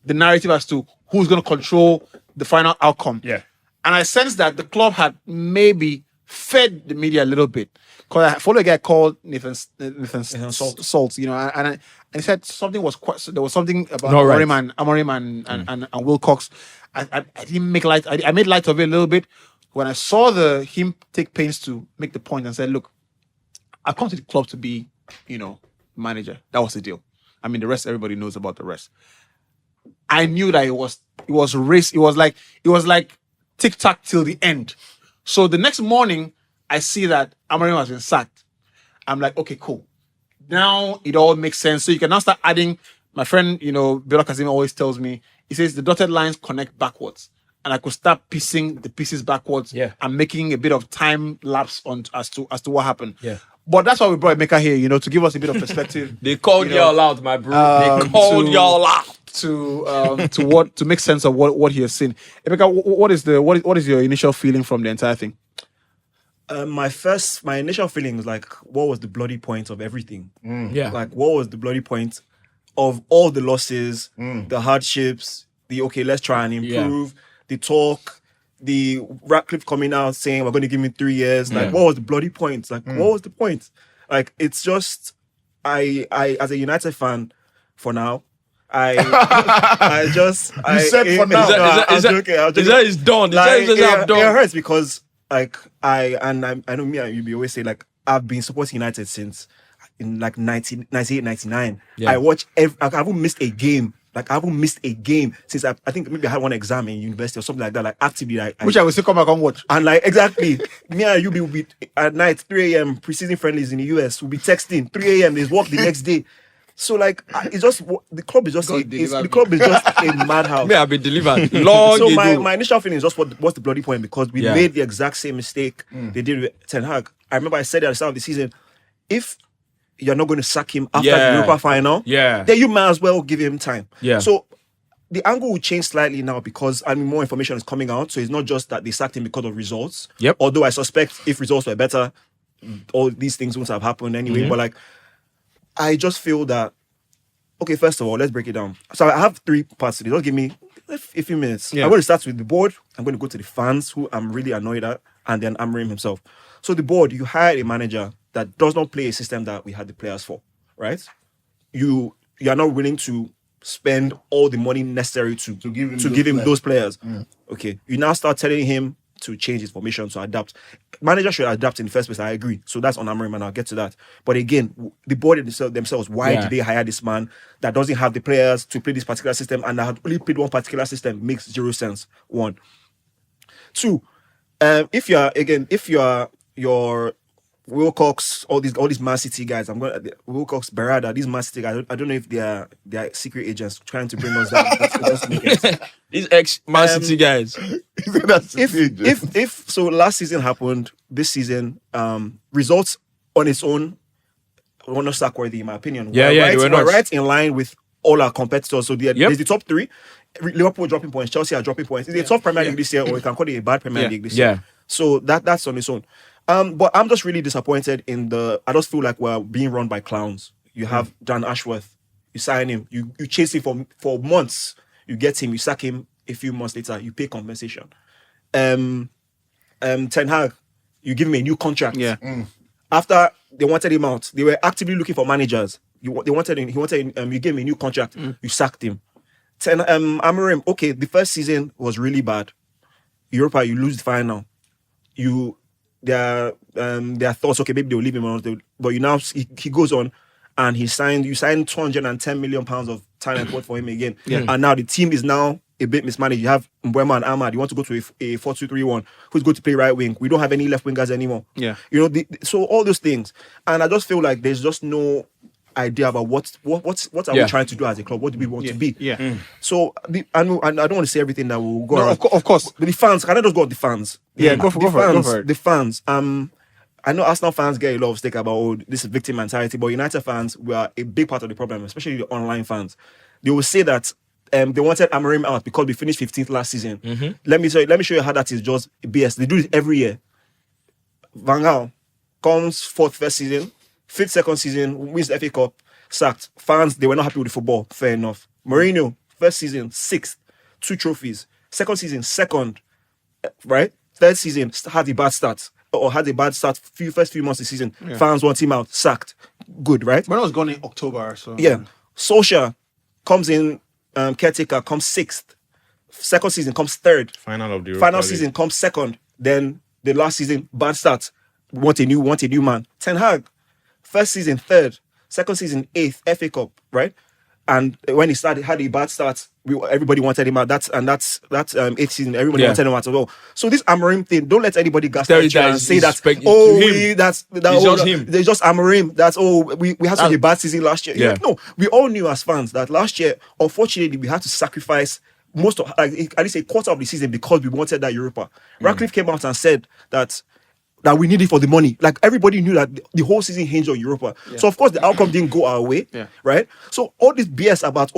the narrative as to who's going to control the final outcome. Yeah. And I sensed that the club had maybe fed the media a little bit. Because I follow a guy called Nathan Salt, you know, and he said something was there was something about Amorim and Wilcox. I didn't make light. I made light of it a little bit when I saw him take pains to make the point and said, "Look, I've come to the club to be, you know, manager." That was the deal. I mean, the rest everybody knows about the rest. I knew that it was race. It was like tic-tac till the end. So the next morning, I see that Amorim has been sacked. I'm like, okay, cool. Now it all makes sense. So you can now start adding. My friend, you know, Biola Kazim always tells me, he says the dotted lines connect backwards. And I could start piecing the pieces backwards and making a bit of time lapse as to what happened. Yeah. But that's why we brought Emeka here, you know, to give us a bit of perspective. They called y'all out, my bro. They called y'all out. To make sense of what he has seen. Emeka, what is your initial feeling from the entire thing? My initial feeling was like, what was the bloody point of everything? Yeah. Like, what was the bloody point of all the losses, the hardships, let's try and improve, the talk, the Ratcliffe coming out saying, we're going to give me 3 years. Like, what was the bloody point? Like, what was the point? Like, it's just, I as a United fan, for now, I said for now. Is that is done? Like, I'm done. It hurts because, like, I know me and you always say, like, I've been supporting United since in like 98, 99. Yeah. I haven't missed a game. Like, I haven't missed a game since I think maybe I had one exam in university or something like that. Like, actively, which I will still come back and watch. And like, exactly, me and you will be at night, 3 a.m. preseason friendlies in the US. We'll be texting 3 a.m. There's work the next day. So like, it's just the club is just a madhouse. Me, I've been delivered long so ago. my initial feeling is just what's the bloody point, because we made the exact same mistake they did with Ten Hag. I remember I said at the start of the season, if you're not going to sack him after the Europa final, then you might as well give him time. Yeah. So the angle will change slightly now because more information is coming out. So it's not just that they sacked him because of results. Yep. Although I suspect if results were better, all these things wouldn't have happened anyway. But like, I just feel that, okay, first of all, let's break it down. So I have 3 parts to this. Just give me a few minutes. Yeah. I'm going to start with the board. I'm going to go to the fans, who I'm really annoyed at, and then Amorim himself. So the board, you hired a manager that does not play a system that we had the players for, right? You are not willing to spend all the money necessary to give him those players. Okay, you now start telling him to change his formation, to adapt. Manager should adapt in the first place, I agree. So that's on Amorim, and I'll get to that. But again, the board themselves, why did they hire this man that doesn't have the players to play this particular system and that had only played one particular system? Makes zero sense. 1. 2, if you're your Wilcox, all these Man City guys, Wilcox, Berada, these Man City guys, I don't know if they're secret agents trying to bring us down. These ex-Man City guys. If so, last season happened, this season, results on its own were not sackworthy, in my opinion. They were not. We're right in line with all our competitors. So there's the top 3. Liverpool dropping points, Chelsea are dropping points. It's a tough Premier League this year, or you can call it a bad Premier League this year. So that's on its own. But I'm just really disappointed I just feel like we're being run by clowns. You have Dan Ashworth, you sign him, you chase him for months, you get him, you sack him a few months later, you pay compensation. Ten Hag, you give him a new contract. After they wanted him out, they were actively looking for managers. He wanted him, you gave him a new contract, you sacked him. Amorim, okay, the first season was really bad. Europa, you lose the final. Their thoughts, okay, maybe they'll leave him on, but he goes on and you signed 210 million pounds of talent worth for him again. And now the team is now a bit mismanaged. You have Mbeumo and Ahmad. You want to go to a 4-2-3-1. Who's going to play right wing? We don't have any left wingers anymore. You know, so all those things. And I just feel like there's just no idea about what are we trying to do as a club? What do we want to be? So I don't want to say everything that will go around. Of course. But the fans, can I just go on the fans? Go for it. The fans. I know Arsenal fans get a lot of stake about this is victim mentality, but United fans were a big part of the problem, especially the online fans. They will say that they wanted Amorim out because we finished 15th last season. Let me show you how that is just BS. They do it every year. Van Gaal comes 4th first season, 5th second season, wins the FA Cup, sacked. Fans, they were not happy with the football. Fair enough. Mourinho, first season, 6th, 2 trophies. Second season, 2nd, right? Third season had a bad start. Or had a bad start first few months of the season. Fans want him out, sacked. Good, right? When I was gone in October, so Yeah. Solskjaer comes in, caretaker comes 6th. Second season comes 3rd. Final of the Final season comes 2nd. Then the last season, bad start. Want a new man. Ten Hag, first season 3rd. Second season 8th. FA Cup, right? And when he started, had a bad start. Everybody wanted him out. That's 8th season. Everybody wanted him out as well. So this Amorim thing, don't let anybody gaslight you and say that. It's just him. There's just Amorim. That's we had such a bad season last year. Yeah. No, we all knew as fans that last year, unfortunately, we had to sacrifice most of, at least a quarter of the season because we wanted that Europa. Ratcliffe came out and said that we need it for the money. Like everybody knew that the whole season hinged on Europa. So of course the outcome didn't go our way. Right? So all this BS about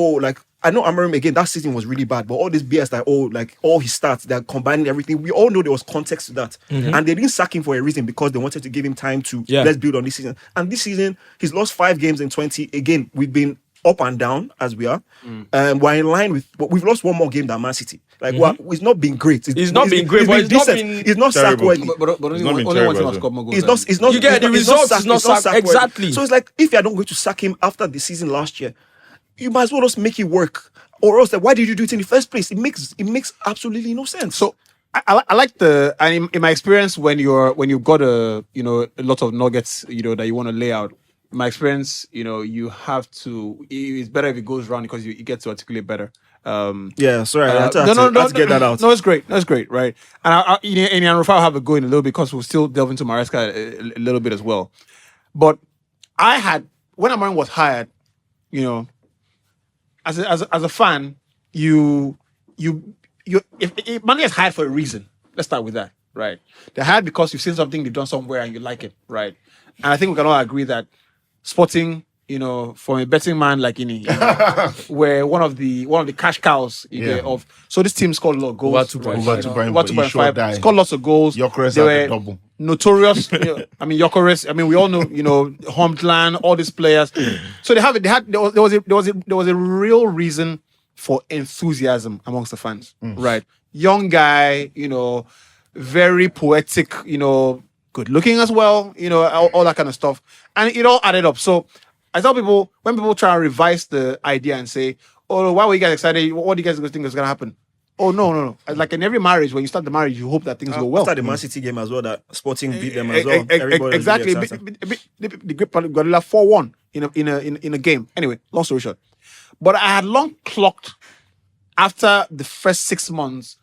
I know Amorim again, that season was really bad, but all this BS that all his stats, they're combining everything. We all know there was context to that. And they didn't sack him for a reason because they wanted to give him time to let's build on this season. And this season, he's lost 5 games in 20. Again, we've been up and down as we are. We're in line with, we've lost one more game than Man City. Like, it's not been great. It's not been great, but it's not sack-worthy. but only one team has got more goals. It's not. You get the results. It's not sack. Exactly. So it's like if you're not going to sack him after the season last year, you might as well just make it work. Or else, why did you do it in the first place? It makes absolutely no sense. So I like and in my experience, when you've got a lot of nuggets that you want to lay out. In my experience, you have to. It's better if it goes round because you get to articulate better. Sorry, I had to get that out. No, it's great. That's great, right? And and Rafa will have a go in a little bit because we'll still delve into Maresca a little bit as well. But when Amorim was hired, as a fan, if money is hired for a reason. Let's start with that, right? They're hired because you've seen something they've done somewhere and you like it, right? And I think we can all agree that Sporting, from a betting man like where one of the cash cows of. So this team scored a lot of goals. Over 2.5. Scored lots of goals. Gyökeres They had were a double. Notorious. Gyökeres. We all know, Huntland, all these players. So there was a real reason for enthusiasm amongst the fans, right? Young guy, very poetic, good looking as well, all that kind of stuff. And it all added up. So I tell people, when people try and revise the idea and say, oh, why were you guys excited? What do you guys think is going to happen? Oh, no. Like in every marriage, when you start the marriage, you hope that things go well. After the Man City game as well, that Sporting beat them as well. Exactly. The great Guardiola 4-1 in a game. Anyway, long story short. But I had long clocked after the first 6 months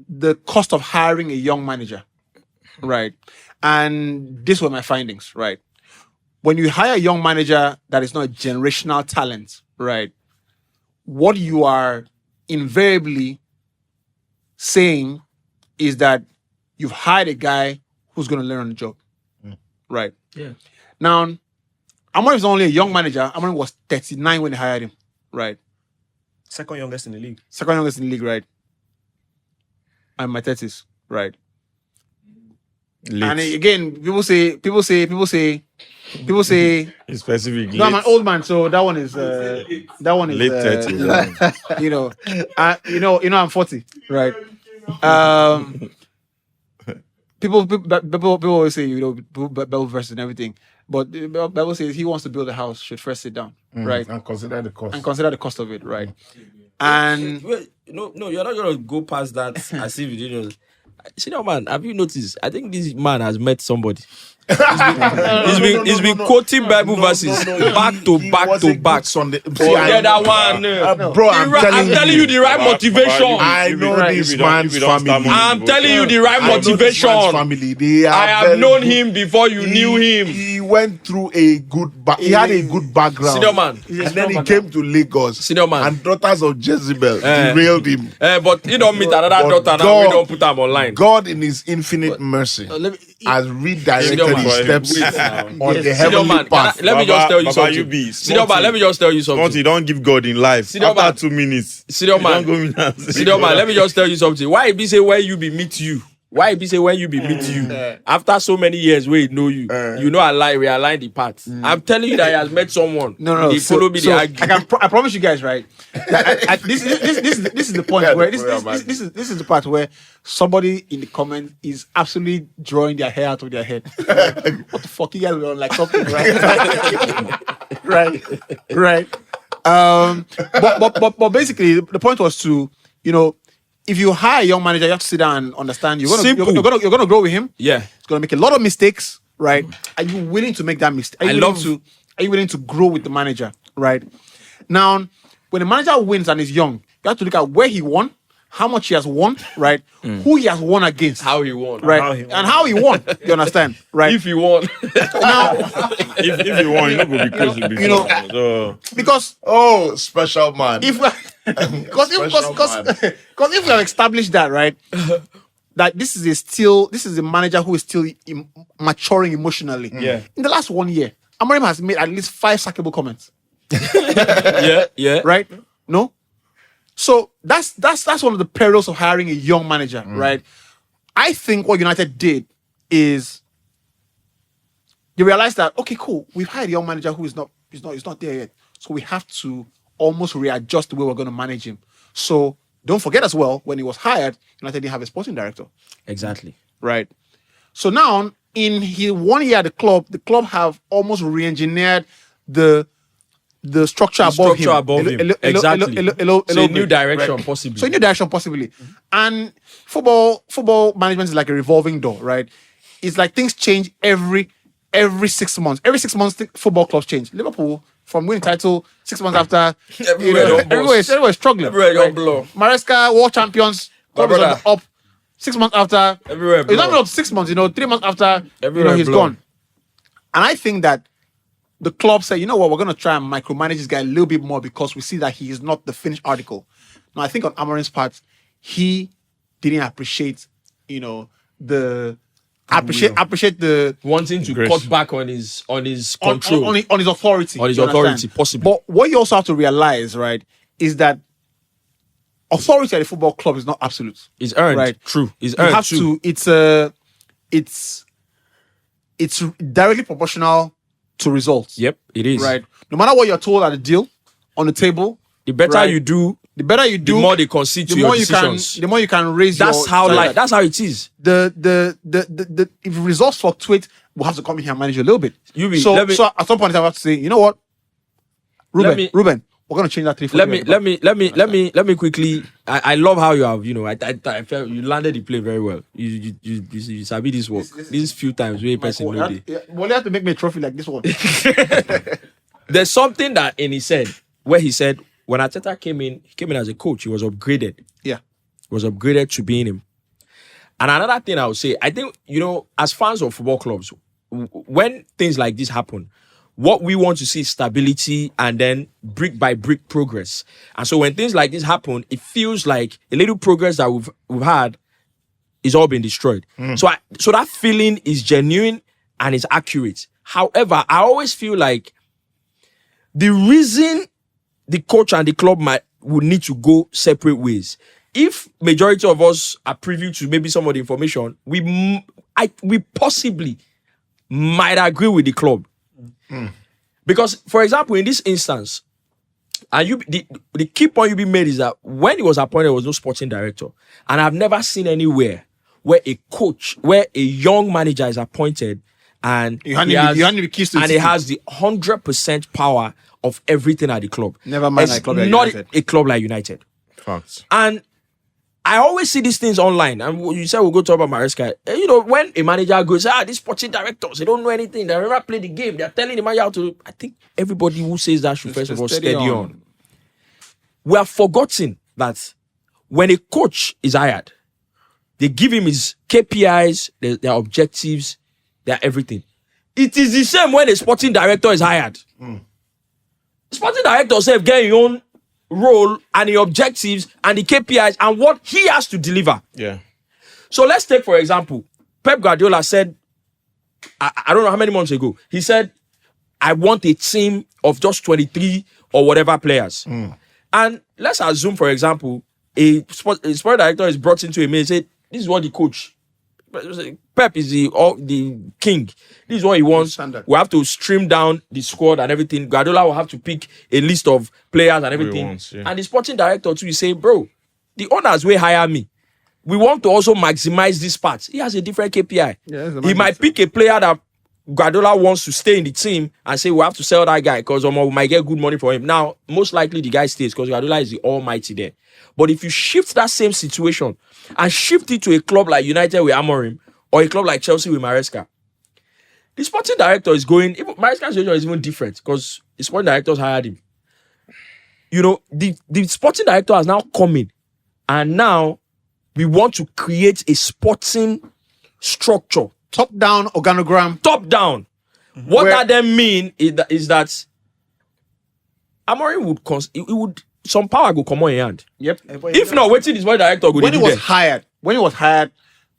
the cost of hiring a young manager. Right. And these were my findings, right? When you hire a young manager that is not a generational talent, right? What you are invariably saying is that you've hired a guy who's going to learn on the job. Right. Yeah. Now, Amorim is not only a young manager. Amorim was 39 when they hired him. Right. Second youngest in the league. Right. I'm in my 30s. Right. Late. And again, people say specifically. No, I'm an old man, so that one is late 30s. I'm 40, right? People always say Bible verses and everything, but the Bible says he wants to build a house should first sit down, right? And consider the cost. Of it, right? And no, you're not gonna go past that as if you didn't. Senior man, have you noticed? I think this man has met somebody. He's been quoting Bible verses back to back. Sunday. That one, bro. I'm telling you the right motivation. I know this man's family. I'm telling you the right motivation. Family. I have known him before you knew him. He went through he had a good background. Senior man. And then he came to Lagos. Senior man. And daughters of Jezebel derailed him. But he don't meet another daughter now. We don't put them online. God in his infinite mercy has redirected his steps on the heavenly path. Let me just tell you something. Senior man, let me just tell you something. You don't give God in life. After 2 minutes. Senior man, let me just tell you something. Why be say where you be meet you? Why be say when you be meet you after so many years where he know you, realign the path. I'm telling you that he has met someone. No. They follow me. They argue. I promise you guys, right? This is the point where this is the part where somebody in the comments is absolutely drawing their hair out of their head. What the fuck, you guys were on like something, right? right. But basically, the point was to, if you hire a young manager, you have to sit down and understand you're gonna grow with him. Yeah, he's gonna make a lot of mistakes, right? Are you willing to make that mistake? Are you willing to grow with the manager, right? Now, when the manager wins and is young, you have to look at where he won, how much he has won, right? Who he has won against, how he won, right? And how he won. You understand, right? If he won, now, if he won, you will be crazy before. Because special man. Because if we have established that, right, that this is a manager who is still maturing emotionally. Yeah. In the last 1 year, Amorim has made at least 5 sackable comments. yeah. Right? No? So that's one of the perils of hiring a young manager, right? I think what United did is they realized that, okay, cool, we've hired a young manager who is not there yet. So we have to almost readjust the way we're going to manage him. So don't forget as well, when he was hired, United didn't have a sporting director. Exactly. Right. So now, in his 1 year at the club have almost re-engineered the structure above him. Exactly. So a new direction, right? possibly. So a new direction, possibly. And football management is like a revolving door, right? It's like things change every 6 months. Every 6 months, football clubs change. Liverpool, from winning title 6 months after, everywhere is struggling. Everywhere don't blow. Maresca, world champions, club is on the up. 6 months after, everywhere it's not even 6 months, 3 months after, he's gone. And I think that the club said, you know what, we're going to try and micromanage this guy a little bit more because we see that he is not the finished article. Now, I think on Amorim's part, he didn't appreciate, appreciate the wanting to cut back on his control, on his authority, possibly. But what you also have to realize, right, is that authority at the football club is not absolute. It's earned, right? True, it's you earned. Have true. to. It's directly proportional to results. Yep, it is. Right. No matter what you're told at the deal on the table, the better you do. The better you do, the more they concede to your decisions. The more you can raise. That's how that's how it is. The if results fluctuate, we'll have to come in here and manage a little bit. So at some point I have to say, you know what, Ruben, we're gonna change that 3-4. Let me quickly. I love how you have. I felt you landed the play very well. You sabi this work. These few times where a person know it. Well, you have to make me a trophy like this one. There's something that he said where he said, when Arteta came in as a coach, he was upgraded. Yeah. He was upgraded to being him. And another thing I would say, I think, as fans of football clubs, when things like this happen, what we want to see is stability and then brick by brick progress. And so when things like this happen, it feels like a little progress that we've had is all been destroyed. So that feeling is genuine and it's accurate. However, I always feel like the reason the coach and the club would need to go separate ways. If majority of us are privy to maybe some of the information, we possibly might agree with the club. Because, for example, in this instance, and the key point you be made is that when he was appointed, there was no sporting director. And I've never seen anywhere where a young manager is appointed and he has the 100% power of everything at the club. Never mind a club like United. Not a club like United. Facts. And I always see these things online. And you said we'll go talk about Maresca. When a manager goes, these sporting directors, they don't know anything. They never play the game. They're telling the manager how to. I think everybody who says that should first of all steady on. We have forgotten that when a coach is hired, they give him his KPIs, their objectives, their everything. It is the same when a sporting director is hired. The sporting director says get your own role and the objectives and the KPIs and what he has to deliver. Yeah. So let's take, for example, Pep Guardiola said, I don't know how many months ago, he said, I want a team of just 23 or whatever players. And let's assume, for example, a sport director is brought into a meeting and said, this is what the coach Pep is the king. This is what he wants. Standard. We have to stream down the squad and everything. Guardiola will have to pick a list of players and everything. Wants, yeah. And the sporting director too, is saying, bro, the owners will hire me. We want to also maximize this part. He has a different KPI. Yeah, he might pick a player that Guardiola wants to stay in the team and say we have to sell that guy because we might get good money for him. Now, most likely the guy stays because Guardiola is the almighty there. But if you shift that same situation and shift it to a club like United with Amorim or a club like Chelsea with Maresca, the sporting director is going. Maresca's situation is even different because the sporting directors hired him. You know, the sporting director has now come in and now we want to create a sporting structure. Top-down organogram. Top down. What that then mean is that Amorim would some power go come on in hand. Yep. If not, waiting is what director go When do he was there. hired,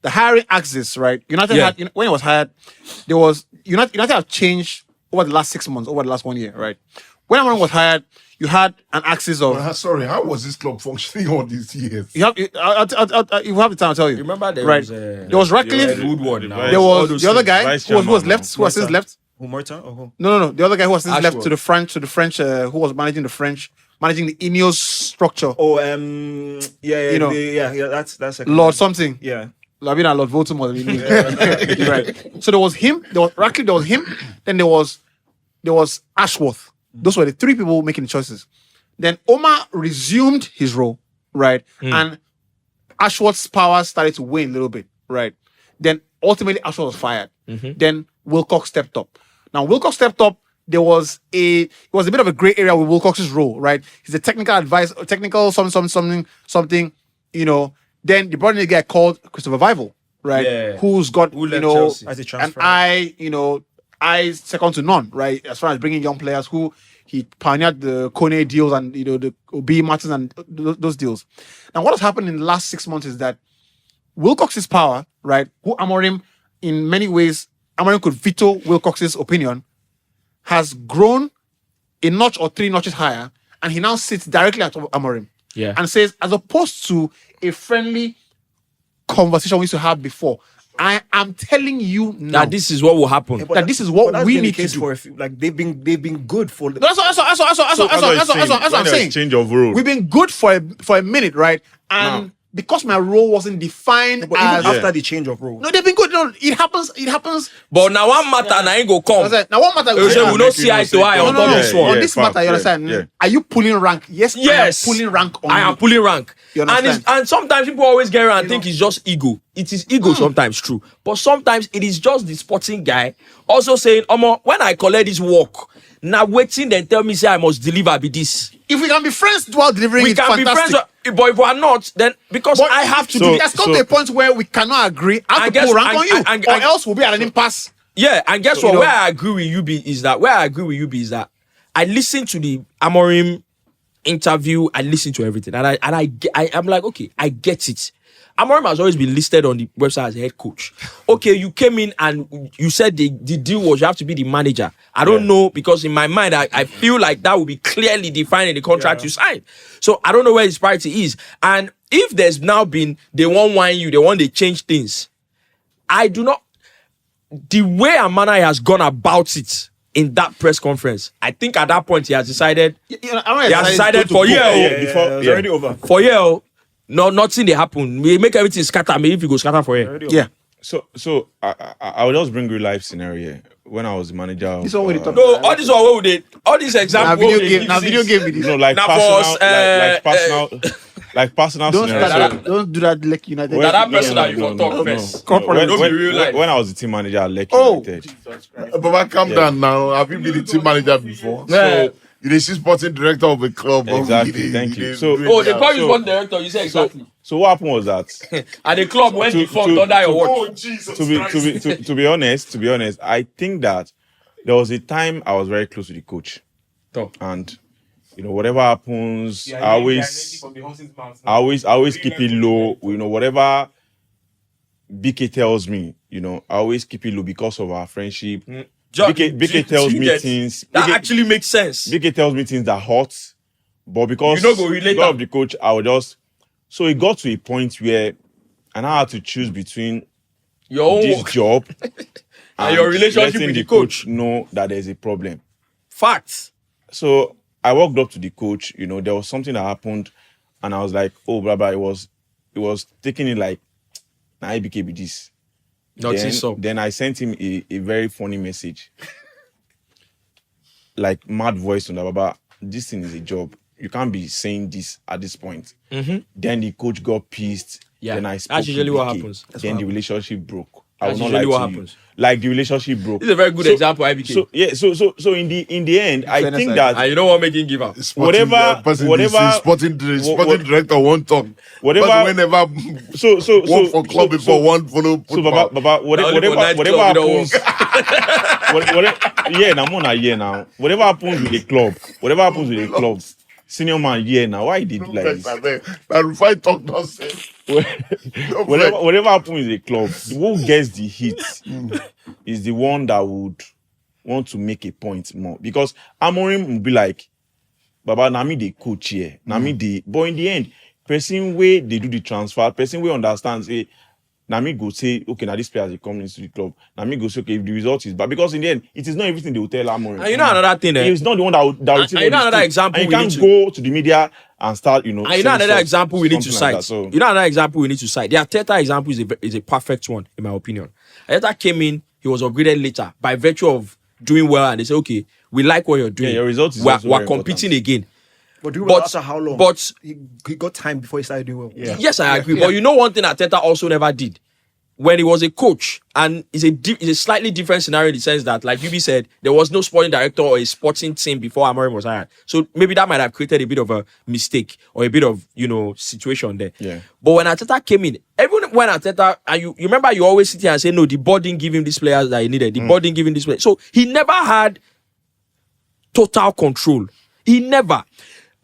the hiring axis, right? United Yeah. had when he was hired, there was United have changed over the last 6 months, over the last 1 year, right? When Amorim was hired, you had an axis of Sorry, how was this club functioning all these years? you have you have the time to tell you. Remember there right? was There was Ratcliffe. Woodward now. There All was those the other things. guy Vice who was chairman left, now. who has since left. Who, Morta or who? No. The other guy who has since left Ashworth. to the French, who was managing the Ineos structure. Oh, yeah, You know, that's a Lord something. Yeah. I mean, Lord Voldemort. Right. So there was him. There was Ratcliffe. There was him. Then there was Ashworth. Those were the three people making the choices. Then Omar resumed his role, right? And Ashworth's power started to wane a little bit, right? Then ultimately Ashworth was fired. Then Wilcox stepped up. Now Wilcox stepped up. It was a bit of a gray area with Wilcox's role, right? He's a technical advisor, technical something. You know. Then they brought in a guy called Christopher Vival, right? Yeah. Who's got Who left Chelsea. As a an transfer. eye second to none, right? As far as bringing young players who he pioneered the Kone deals and the B Martins and those deals. Now, what has happened in the last 6 months is that Wilcox's power, right? Who Amorim, in many ways, Amorim could veto Wilcox's opinion, has grown a notch or 3 notches higher, and he now sits directly at Amorim. Yeah. And says, as opposed to a friendly conversation we used to have before, I am telling you now That this is what will happen. that this is what that's we been the need to case do. for a few, like they've been good for the, That's what I'm saying. Change of role. We've been good for a minute, right? And because my role wasn't defined but as even after the change of role. no, they've been good. No, it happens. But now one matter, now ain't go come. Now, what matter? You say we don't see eye to eye on top of this one. On this matter, you understand? yeah. Are you pulling rank? Yes, Yes. I am pulling rank on I am you. pulling rank. You understand? And sometimes people always get around and think it's just ego. It is ego sometimes, true. But sometimes it is just the sporting guy also saying, Omo, when I collect this work, now waiting then tell me say I must deliver be this. If we can be friends while delivering, We it's can fantastic. be friends, but if we are not, then because I have to do It has come to a point where we cannot agree. I have And to pull guess- rank and- on you, and- or and- else we'll be at an impasse. Yeah, and guess So, what? you know- Where I agree with you is that I listened to the Amorim interview. I listened to everything, and I'm like, okay, I get it. Amorim has always been listed on the website as a head coach. Okay, you came in and you said the deal was you have to be the manager. I don't know, because in my mind, I feel like that will be clearly defined in the contract you signed. So I don't know where his priority is. And if there's now been, they won't whine you, they change things. I do not, the way Amana has gone about it in that press conference, I think at that point he has decided, He has decided for you. It's already over. For you, no, nothing they happen. We make everything scatter. Maybe if you go scatter for you. Yeah. So I will just bring real life scenario here. When I was the manager, This one we talk No, all this one what we did. All these Now examples. video what we game. did Now is video this. game. With this. no, like Now personal, for us, like personal Don't scenario. start that. Don't do that. Like United. Now that No, person no, that you no, want no, talk no, first. Corporate. Don't be real life. When I was the team manager at Lekki Oh. United, Baba, calm down now. Have you been the team manager before? Yeah. So you the sporting director of a club. Exactly, thank you. So- Oh, they call you So- one director. You say exactly. so what happened was that And the club went To- defunct to- under your to- watch. Oh, Jesus to Christ. be honest, I think that there was a time I was very close to the coach, and whatever happens, I always keep it low. Whatever BK tells me, I always keep it low because of our friendship. BK tells me things. That actually makes sense. BK tells me things that hurt, but because You no go relate because am. of the coach, I would just. So it got to a point where, and I had to choose between Your own this work. job And your relationship letting with the the coach. know that there's a problem. Facts. So I walked up to the coach. There was something that happened, and I was like, "Oh, blah blah." It was taking it like, "Nah, I became this." Then I sent him a very funny message, like mad voice on that. Baba, this thing is a job. You can't be saying this at this point. Then the coach got pissed. Yeah, then I spoke that's usually to what BK. happens. Then the relationship broke. I will That's not usually lie what to you. happens. Like the relationship broke. This is a very good example, IBK. So yeah, so in the end, I think that and you don't want to make him give up. Sporting director won't talk. Whatever. Because whenever one for club before one follow So football. Baba, whatever happens. Now. Whatever happens with the club, senior man, now why did like this? Now Rufai talk nonsense. Whatever happens with the club, who gets the hit is the one that would want to make a point more. Because Amorim will be like, Baba, na me the coach here, na me the. But in the end, person where they do the transfer, person where understands, hey, na me go say, okay, now this player is coming into the club. Na me go say, okay, if the result is bad, because in the end, it is not everything they will tell Amorim. And you know another thing, It's not the one that will you know another example. And you can't go to the media and start, And you know another example we need to cite. Like so. You know another example we need to cite. The Arteta example is a perfect one, in my opinion. Arteta came in, he was upgraded later by virtue of doing well, and they say, okay, we like what you're doing. Yeah, your result is we're also very competing again. But do you remember after how long? But he got time before he started doing well. Yeah. Yes, I agree. But you know one thing Arteta also never did. When he was a coach, and it's a slightly different scenario in the sense that, like Yubi said, there was no sporting director or a sporting team before Amorim was hired. So maybe that might have created a bit of a mistake or a bit of, situation there. Yeah. But when Arteta came in, everyone when Arteta, and you remember you always sit here and say, no, the board didn't give him these players that he needed. The board didn't give him this player. So he never had total control. He never.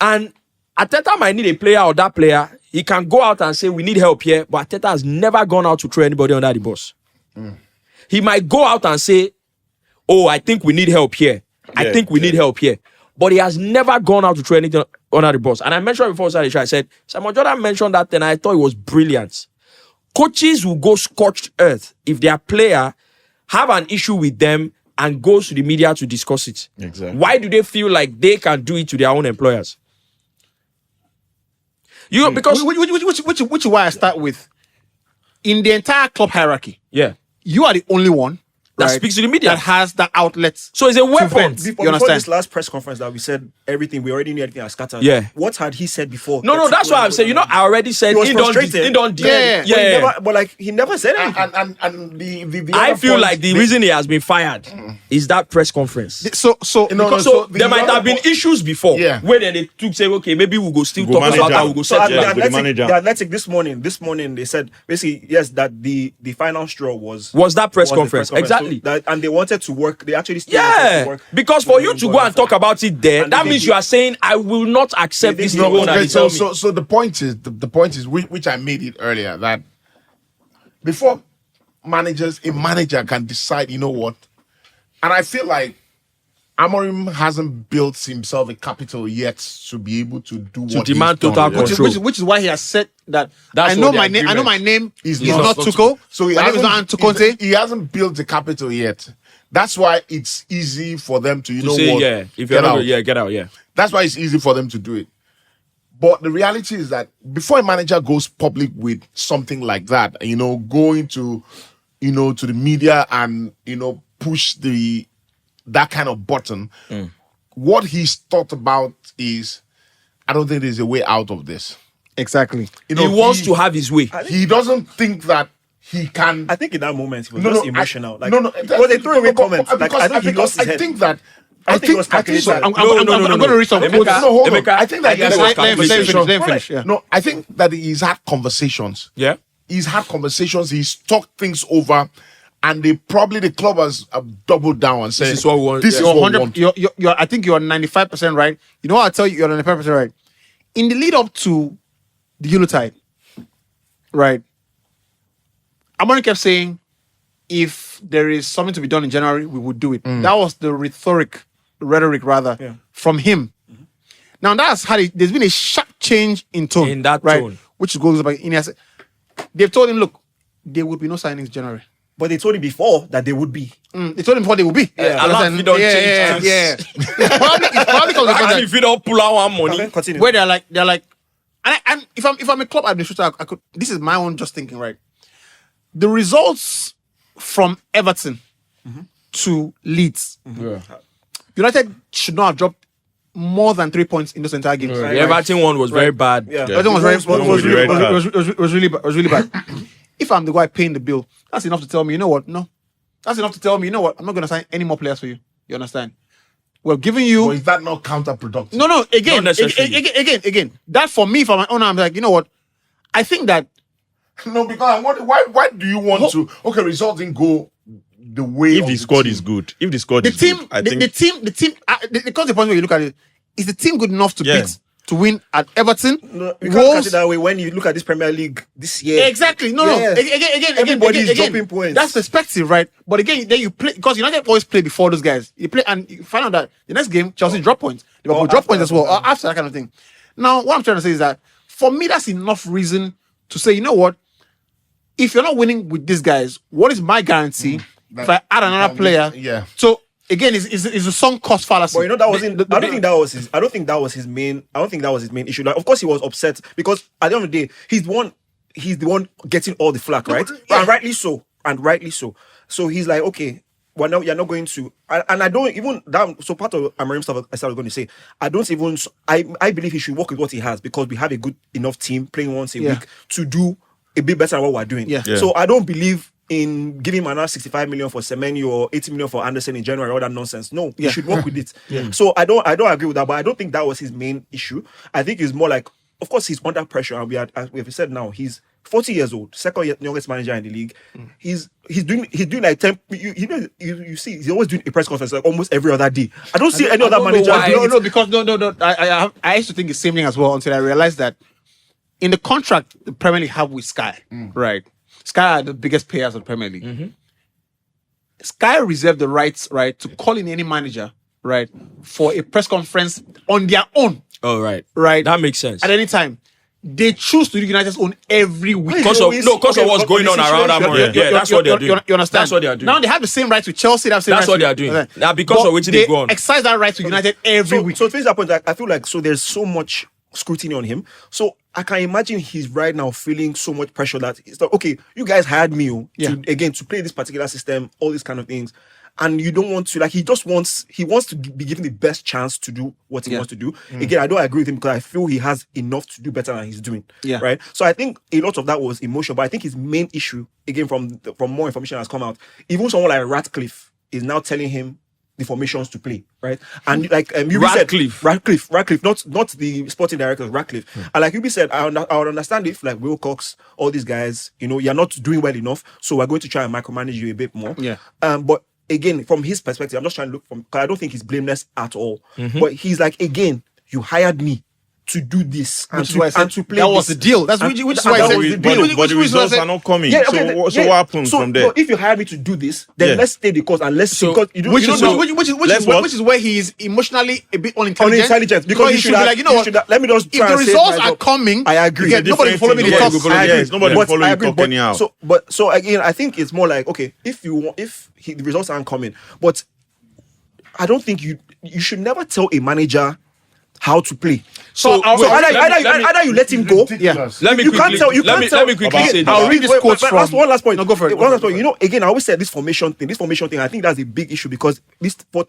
And Arteta might need a player or that player. He can go out and say, we need help here. But Arteta has never gone out to throw anybody under the bus. He might go out and say, oh, I think we need help here. I think we need help here. But he has never gone out to throw anything under the bus. And I mentioned before, I said, Simon Jordan mentioned that and I thought it was brilliant. Coaches will go scorched earth if their player have an issue with them and goes to the media to discuss it. Exactly. Why do they feel like they can do it to their own employers? Because which is why I start with, in the entire club hierarchy, you are the only one that speaks to the media, that has that outlet. So it's a weapon. Before this last press conference that we said everything, we already knew everything was scattered. Yeah. What had he said before? No, that's what I'm saying. I already said he don't. He never said anything. And the I other feel point, like the reason he has been fired is that press conference. So there might have been issues before. Yeah. Where then they took say, okay, maybe we'll go still Go talk manager. about that. We'll go So settle at that. the Athletic this morning they said basically yes that the final straw was that press conference. Exactly. So and they wanted to work. They actually still wanted to work. Because for you to go and talk about it there, that means you are saying I will not accept this. So the point is which I made it earlier, that before a manager can decide, you know what, and I feel like Amorim hasn't built himself a capital yet to be able to do what demand he's total done. control. Which is why he has said that That's I know what the my name. I know my name is not Tuchel. So my name is not Antukonte. He hasn't built the capital yet. That's why it's easy for them to, say, what, if you're not, get out. That's why it's easy for them to do it. But the reality is that before a manager goes public with something like that, going to, to the media and, push that kind of button, what he's thought about is, I don't think there's a way out of this. Exactly. He wants to have his way. He doesn't think that he can. I think in that moment he was just emotional. They threw away comments. I think he lost his head. I think that. I think he was calculated. I'm going to read some quotes. I think that he has had conversations. No, I think that he's had conversations. Yeah. He's had conversations. He's talked things over, and the club has doubled down and said, "This is what we want." This is what we want. You're, I think you're 95% right. You know what I'll tell you? You're 95% right. In the lead up to the Unitide, right? Amorim kept saying, if there is something to be done in January, we would do it. That was the rhetoric from him. Now that's how there's been a sharp change in tone. Tone. Which goes back in. They've told him, look, there will be no signings in January. But they told him before that they would be. They told him before they would be. A lot of don't change. It's probably because of And if you don't pull out one money, Okay, continue. where they're like, and if I'm a club administrator, I could. This is my own just thinking, right? The results from Everton to Leeds, United should not have dropped more than 3 points in those entire games. the Everton one was very bad. Yeah. Everton was With really bad. If I'm the guy paying the bill, that's enough to tell me, you know what? No, that's enough to tell me, you know what? I'm not going to sign any more players for you. You understand? We're giving you. Or is that not counterproductive? No. Again, Not necessarily. again. That for me, for my owner, I'm like, you know what? I think that No, because why do you want to? Okay, results didn't go the way. if of the squad is good, if the squad the is team, good, I the think team. The consequence when you look at it, is the team good enough to Yeah. beat to win at Everton? No, you can't catch it that way when you look at this Premier League this year. Exactly. No. Yeah. Again. Everybody's dropping points. That's perspective, right? But again, then you play because United always play before those guys. You play and you find out that the next game Chelsea drop points, Liverpool drop points as well, or after that kind of thing. Now, what I'm trying to say is that for me, that's enough reason to say, you know what? If you're not winning with these guys, what is my guarantee if I add another player? Yeah. So again, it's a sunk cost fallacy. But you know that wasn't. I don't think that was his. I don't think that was his main. I don't think that was his main issue. Like, of course, he was upset because at the end of the day, he's the one. He's the one getting all the flack, right? And rightly so. So he's like, okay, well, now you're not going to. And I don't even that. So part of Amorim stuff I started going to say, I don't even. I believe he should work with what he has because we have a good enough team playing once a week to do a bit better than what we're doing. Yeah. So I don't believe in giving him another 65 million for Semenyo or 80 million for Anderson in January, all that nonsense. No, he should work with it. So I don't agree with that, but I don't think that was his main issue. I think it's more like, of course, he's under pressure, and we have said now he's 40 years old, second youngest manager in the league. He's doing like 10. You see, he's always doing a press conference like almost every other day. I don't see any other manager. No. I used to think the same thing as well until I realized that in the contract the Premier League have with Sky, right? Sky are the biggest payers of the Premier League. Sky reserve the rights, right, to call in any manager, right, for a press conference on their own. Oh, right. Right. That makes sense. At any time. They choose to do United's own every week. Because of what's going on around Amorim. Yeah, that's what they're doing. You understand? That's what they are doing. Now they have the same right to Chelsea. That's what they are doing. Now because of which they go on. Exercise that right to United every week. So to finish that point, I feel like so there's so much scrutiny on him. So I can imagine he's right now feeling so much pressure that it's like, okay, you guys hired me to play this particular system, all these kind of things. And you don't want to, like, he wants to be given the best chance to do what he wants to do. Again, I don't agree with him because I feel he has enough to do better than he's doing. Yeah. Right. So I think a lot of that was emotional, but I think his main issue, again, from more information has come out, even someone like Ratcliffe is now telling him the formations to play, right? And like you said, Ratcliffe, not the sporting director, Ratcliffe. And like you said, I would understand if like Wilcox, all these guys, you're not doing well enough, so we're going to try and micromanage you a bit more. Yeah. But again, from his perspective, I'm just trying to look because I don't think he's blameless at all. But he's like, again, you hired me to do this and to play. That was the deal. That's which is why I said but the results are not coming. Yeah, okay, so what happens from there? So if you hired me to do this, then let's stay the course and let's see. Because you which don't is where he is emotionally a bit unintelligent. Because you should be like, you know what? Let me just try if the and save results my are job. coming, I agree. Nobody follow me the talk. Nobody follow you talk anyhow. So again, I think it's more like, okay, if the results aren't coming, but I don't think you should never tell a manager how to play. So either you let him go. Yeah. Let me quickly say I'll read this quote from. One last point. No, go for it. One last point. Again, I always said this formation thing. I think that's a big issue because this 3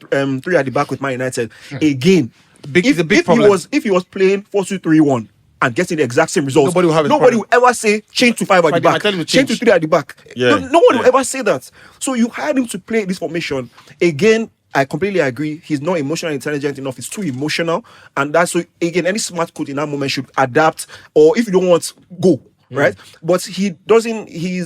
at the back with Man United. Again, if he was playing 4-2-3-1 and getting the exact same results, nobody will ever say change to 5 at the back, change to 3 at the back. Yeah. No one will ever say that. So you hired him to play this formation again. I completely agree. He's not emotionally intelligent enough. He's too emotional. And that's so, again, any smart coach in that moment should adapt, or if you don't want, go. Right? But he doesn't, he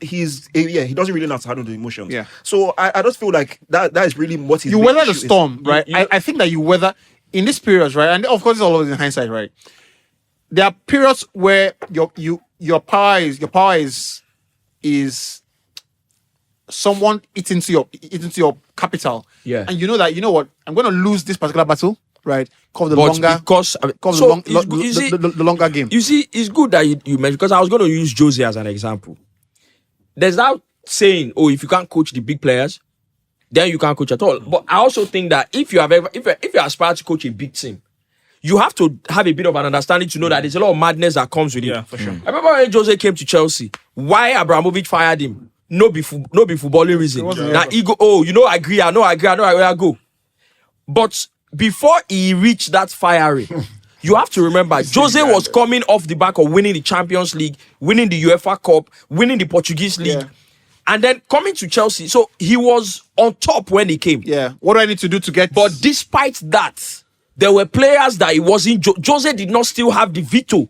doesn't really know how to handle the emotions. Yeah. So I just feel like that is really what you weather the storm, right? I think that you weather in this period, right? And of course, it's always in hindsight, right? There are periods where your power is someone eating into your capital, and you know that, you know what, I'm going to lose this particular battle, right? The longer game. You see, it's good that you mentioned, because I was going to use Jose as an example. There's that saying, oh, if you can't coach the big players, then you can't coach at all. But I also think that if you aspire to coach a big team, you have to have a bit of an understanding to know that there's a lot of madness that comes with it. Yeah, for sure. I remember when Jose came to Chelsea, why Abramovich fired him? No be footballing reason. Now he go, oh, I agree, I go. But before he reached that firing, you have to remember, Jose was coming off the back of winning the Champions League, winning the UEFA Cup, winning the Portuguese League, and then coming to Chelsea. So he was on top when he came. Yeah. What do I need to do to get? But despite that, there were players that he wasn't. Jose did not still have the veto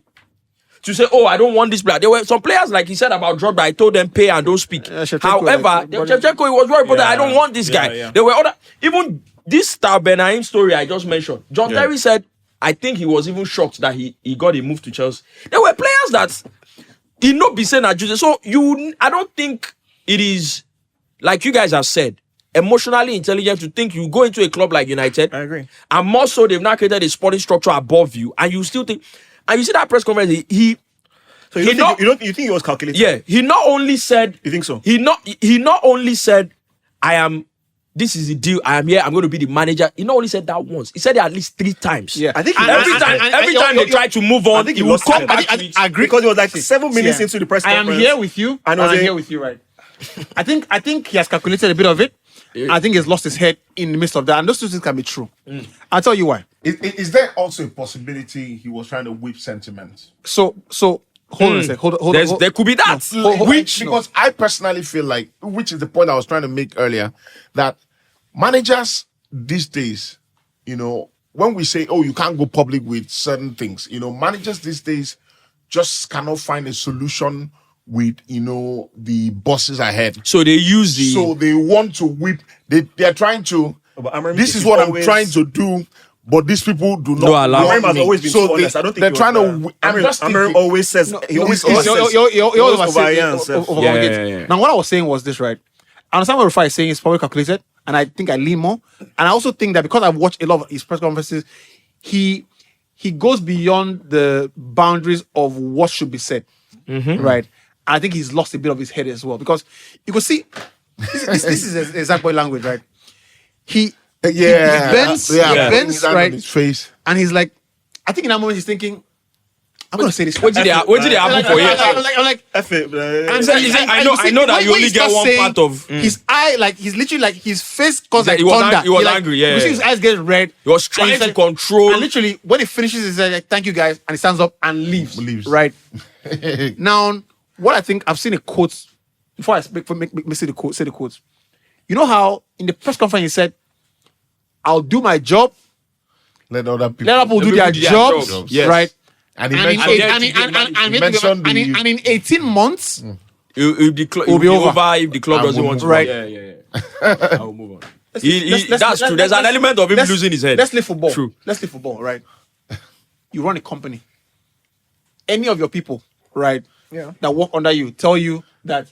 to say, oh, I don't want this player. There were some players, like he said about Drogba, I told them pay and don't speak. However, Shevchenko, he was very important. I don't want this guy. Yeah. There were other, even this star Benaim story I just mentioned. John Terry said, I think he was even shocked that he got a move to Chelsea. There were players that he not be saying at Jose. So I don't think it is, like you guys have said, emotionally intelligent to think you go into a club like United. I agree. And more so, they've now created a sporting structure above you, and you still think, and you see that press conference, So you think he was calculated? Yeah, he not only said, You think so? He not only said, this is the deal, I am here, I'm going to be the manager. He not only said that once, he said it at least 3 times. Yeah. I think Every time they try to move on, I think he he will lost come it. back I to it. agree because it was like 7 minutes into the press I am conference. here with you, and I'm here with you, right? I think he has calculated a bit of it. I think he's lost his head in the midst of that, and those two things can be true. I'll tell you why. Is there also a possibility he was trying to whip sentiment? So hold on a sec. Hold on. There could be that. Because I personally feel like, which is the point I was trying to make earlier, that managers these days, when we say, oh, you can't go public with certain things, managers these days just cannot find a solution with, the bosses ahead. So they use the... So they want to whip. They are trying to... Amorim, this is what I'm trying to do, but these people do not allow Amorim has always been so honest. I don't think they're trying to... Amorim always says... He always over. Now, what I was saying was this, right? I understand what Rufai is saying is probably calculated, and I think I lean more. And I also think that because I've watched a lot of his press conferences, he goes beyond the boundaries of what should be said, right? I think he's lost a bit of his head as well, because you could see this is exact boy language, right? He bends, right? His face, and he's like, I think in that moment he's thinking, I'm gonna say this. What did they happen for you? I'm like, F it. I know that you only get one part of his eye, like he's literally like his face caused like he was thunder. he was angry. Yeah, you see his eyes get red. He was trying to control. And literally, when he finishes, he's like, "Thank you guys," and he stands up and leaves. Right now, what I think I've seen a quote before I speak. Make me say the quote. Say the quotes. You know how in the press conference he said, "I'll do my job. Let other people do their jobs." Yes. Right. And in 18 months, it'll be over if the club doesn't want to. Right. Yeah. I will move on. That's true. There's an element of him losing his head. Let's play football. True. Let's play football, right? You run a company. Any of your people, right, that work under you, tell you that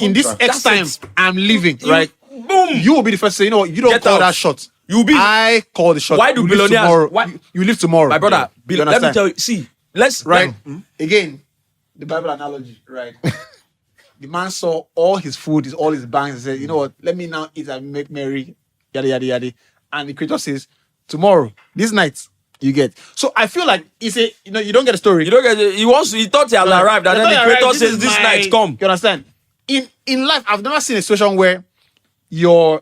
in this X time, I'm leaving, right? Boom. You will be the first to say, you know what, you don't call that shot. I call the shot. Why do billionaires? You leave tomorrow. My brother, let me tell you. See, right. Again, the Bible analogy, right? The man saw all his food, all his banks, and said, "You know what? Let me now eat and make merry." Yada yada yada. And the creator says, "Tomorrow, this night, you get." So I feel like you don't get a story. You don't get it. He thought he had arrived, and then the creator says, "This night, come." You understand? In life, I've never seen a situation where you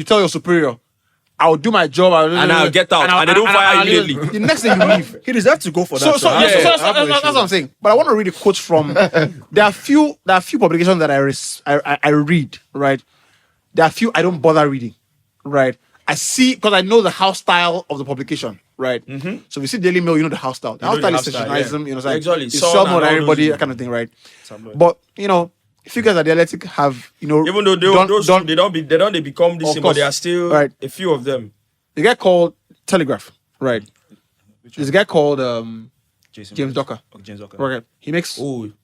tell your superior, I'll do my job, I'll get out, and they don't fire you immediately. The next day you leave. He deserves to go for that. So that's what I'm saying. But I want to read a quote from. There are few publications that I read. Right. There are few I don't bother reading. Right. I see because I know the house style of the publication. Right. Mm-hmm. So if you see Daily Mail, you know the house style. The house style is sensationalism. You know, like exactly. It's sell more than everybody, that kind of thing. Right. But figures at the Athletic have, even though they don't become this thing, but they are still a few of them. The guy called Telegraph, right? There's a guy called James Docker. James Docker. Okay. He makes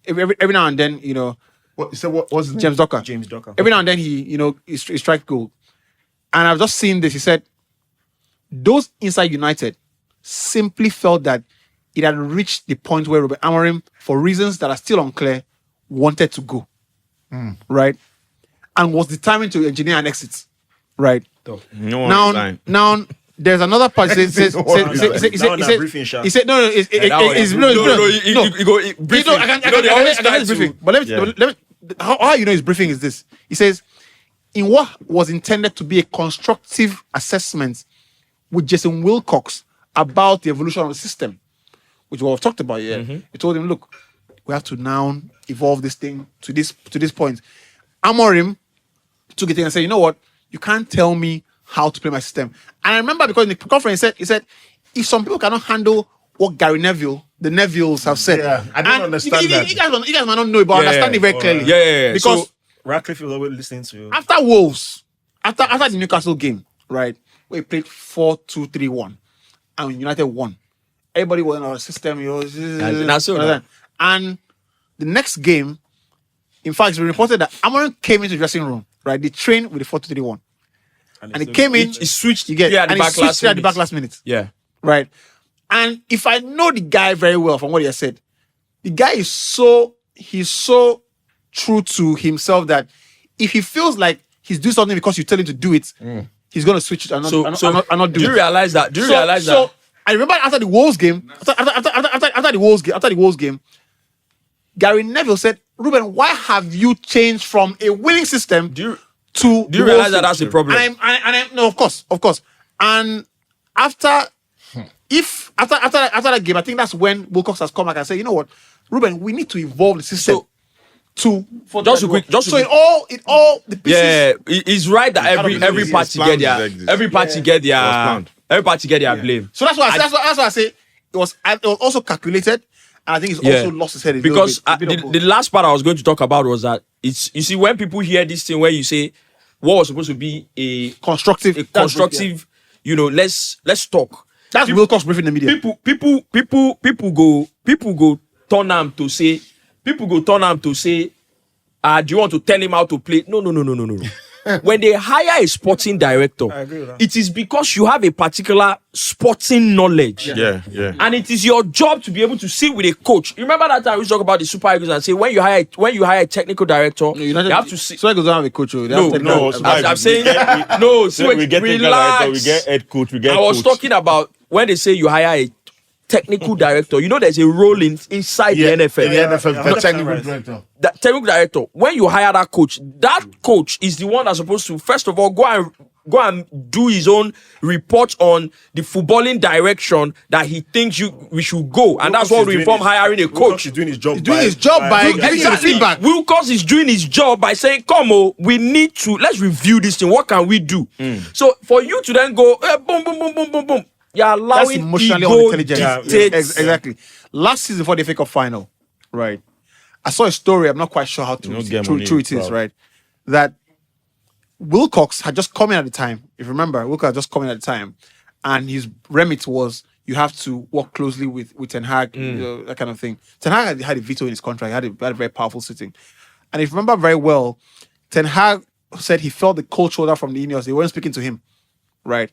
every now and then, what's his name? James Docker. James Docker. Every now and then he strikes gold. And I've just seen this. He said, those inside United simply felt that it had reached the point where Ruben Amorim, for reasons that are still unclear, wanted to go. right? And was determined to engineer an exit, right? No one resigned. Now there's another part. He said, no. Briefing. But let me. How you know his briefing is this? He says, in what was intended to be a constructive assessment with Jason Wilcox about the evolution of the system, which we've talked about here. He told him, look, we have to now evolve this thing to this point. Amorim took it in and said, you know what? You can't tell me how to play my system. And I remember because in the conference he said, if some people cannot handle what Gary Neville, the Nevilles have said, I don't understand that. You guys might not know it, but understand it very clearly. Because so, Radcliffe was always listening to you. after Wolves, after the Newcastle game, right, we played 4-2-3-1, and United won. Everybody was in our system, and the next game, in fact, it's been reported that Amorim came into the dressing room, right? They trained with the 4-2-3-1. And he came in, he switched. you get, at and the he back switched last at the back last minute. Yeah. Right. And if I know the guy very well from what he has said, the guy is he's so true to himself that if he feels like he's doing something because you tell him to do it, he's gonna switch it and not do it. Do you realize that? So I remember after the Wolves game, after the Wolves game, Gary Neville said, Ruben, why have you changed from a winning system to do you realize that that's the problem? No, of course. And after that game, I think that's when Wilcox has come back and said, you know what, Ruben, we need to evolve the system the pieces. Yeah, he's right that every party get their blame. So that's why I say it was also calculated. And I think it's also lost his head because the last part I was going to talk about was that it's, you see, when people hear this thing where you say what was supposed to be a constructive, let's talk. That's Wilcox briefing the media. People go turn them to say, do you want to tell him how to play? No. When they hire a sporting director, it is because you have a particular sporting knowledge. Yeah. And it is your job to be able to sit with a coach. You remember that time we talk about the Super Eagles and say when you hire a technical director, you have to sit. Super Eagles don't have a coach. I'm saying we get director, we get head coach, we get. I was talking about when they say you hire a technical director. You know, there's a role inside the NFL. Technical director. The technical director. When you hire that coach is the one that's supposed to first of all go and do his own report on the footballing direction that he thinks we should go, and that's what we inform hiring a coach. He's doing his job. By getting the feedback. Wilcox is doing his job by saying, let's review this thing. What can we do? So for you to then go boom. You're allowing ego dictates. Exactly. Last season for the FA Cup final, right? I saw a story. I'm not quite sure how true it is, right? That Wilcox had just come in at the time. If you remember, Wilcox had just come in at the time, and his remit was you have to work closely with Ten Hag, that kind of thing. Ten Hag had a veto in his contract. He had a very powerful sitting, and if you remember very well, Ten Hag said he felt the cold shoulder from the Ineos. They weren't speaking to him, right?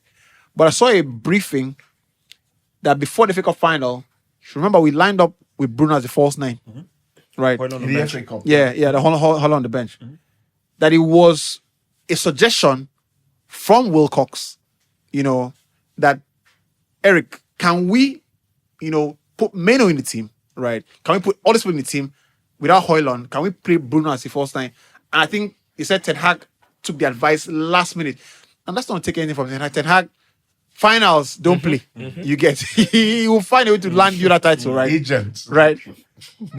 But I saw a briefing that before the FA Cup final, remember we lined up with Bruno as the false nine, right? The FA Cup. Yeah, the whole on the bench. That it was a suggestion from Wilcox, that Eric, can we, put Meno in the team, right? Can we put all this people in the team without Højlund? Can we play Bruno as the false nine? And I think he said Ten Hag took the advice last minute, and that's not taking anything from Ten Hag. Ten Hag. Finals don't play. You get he will find a way to land you that title, right? Agent, right?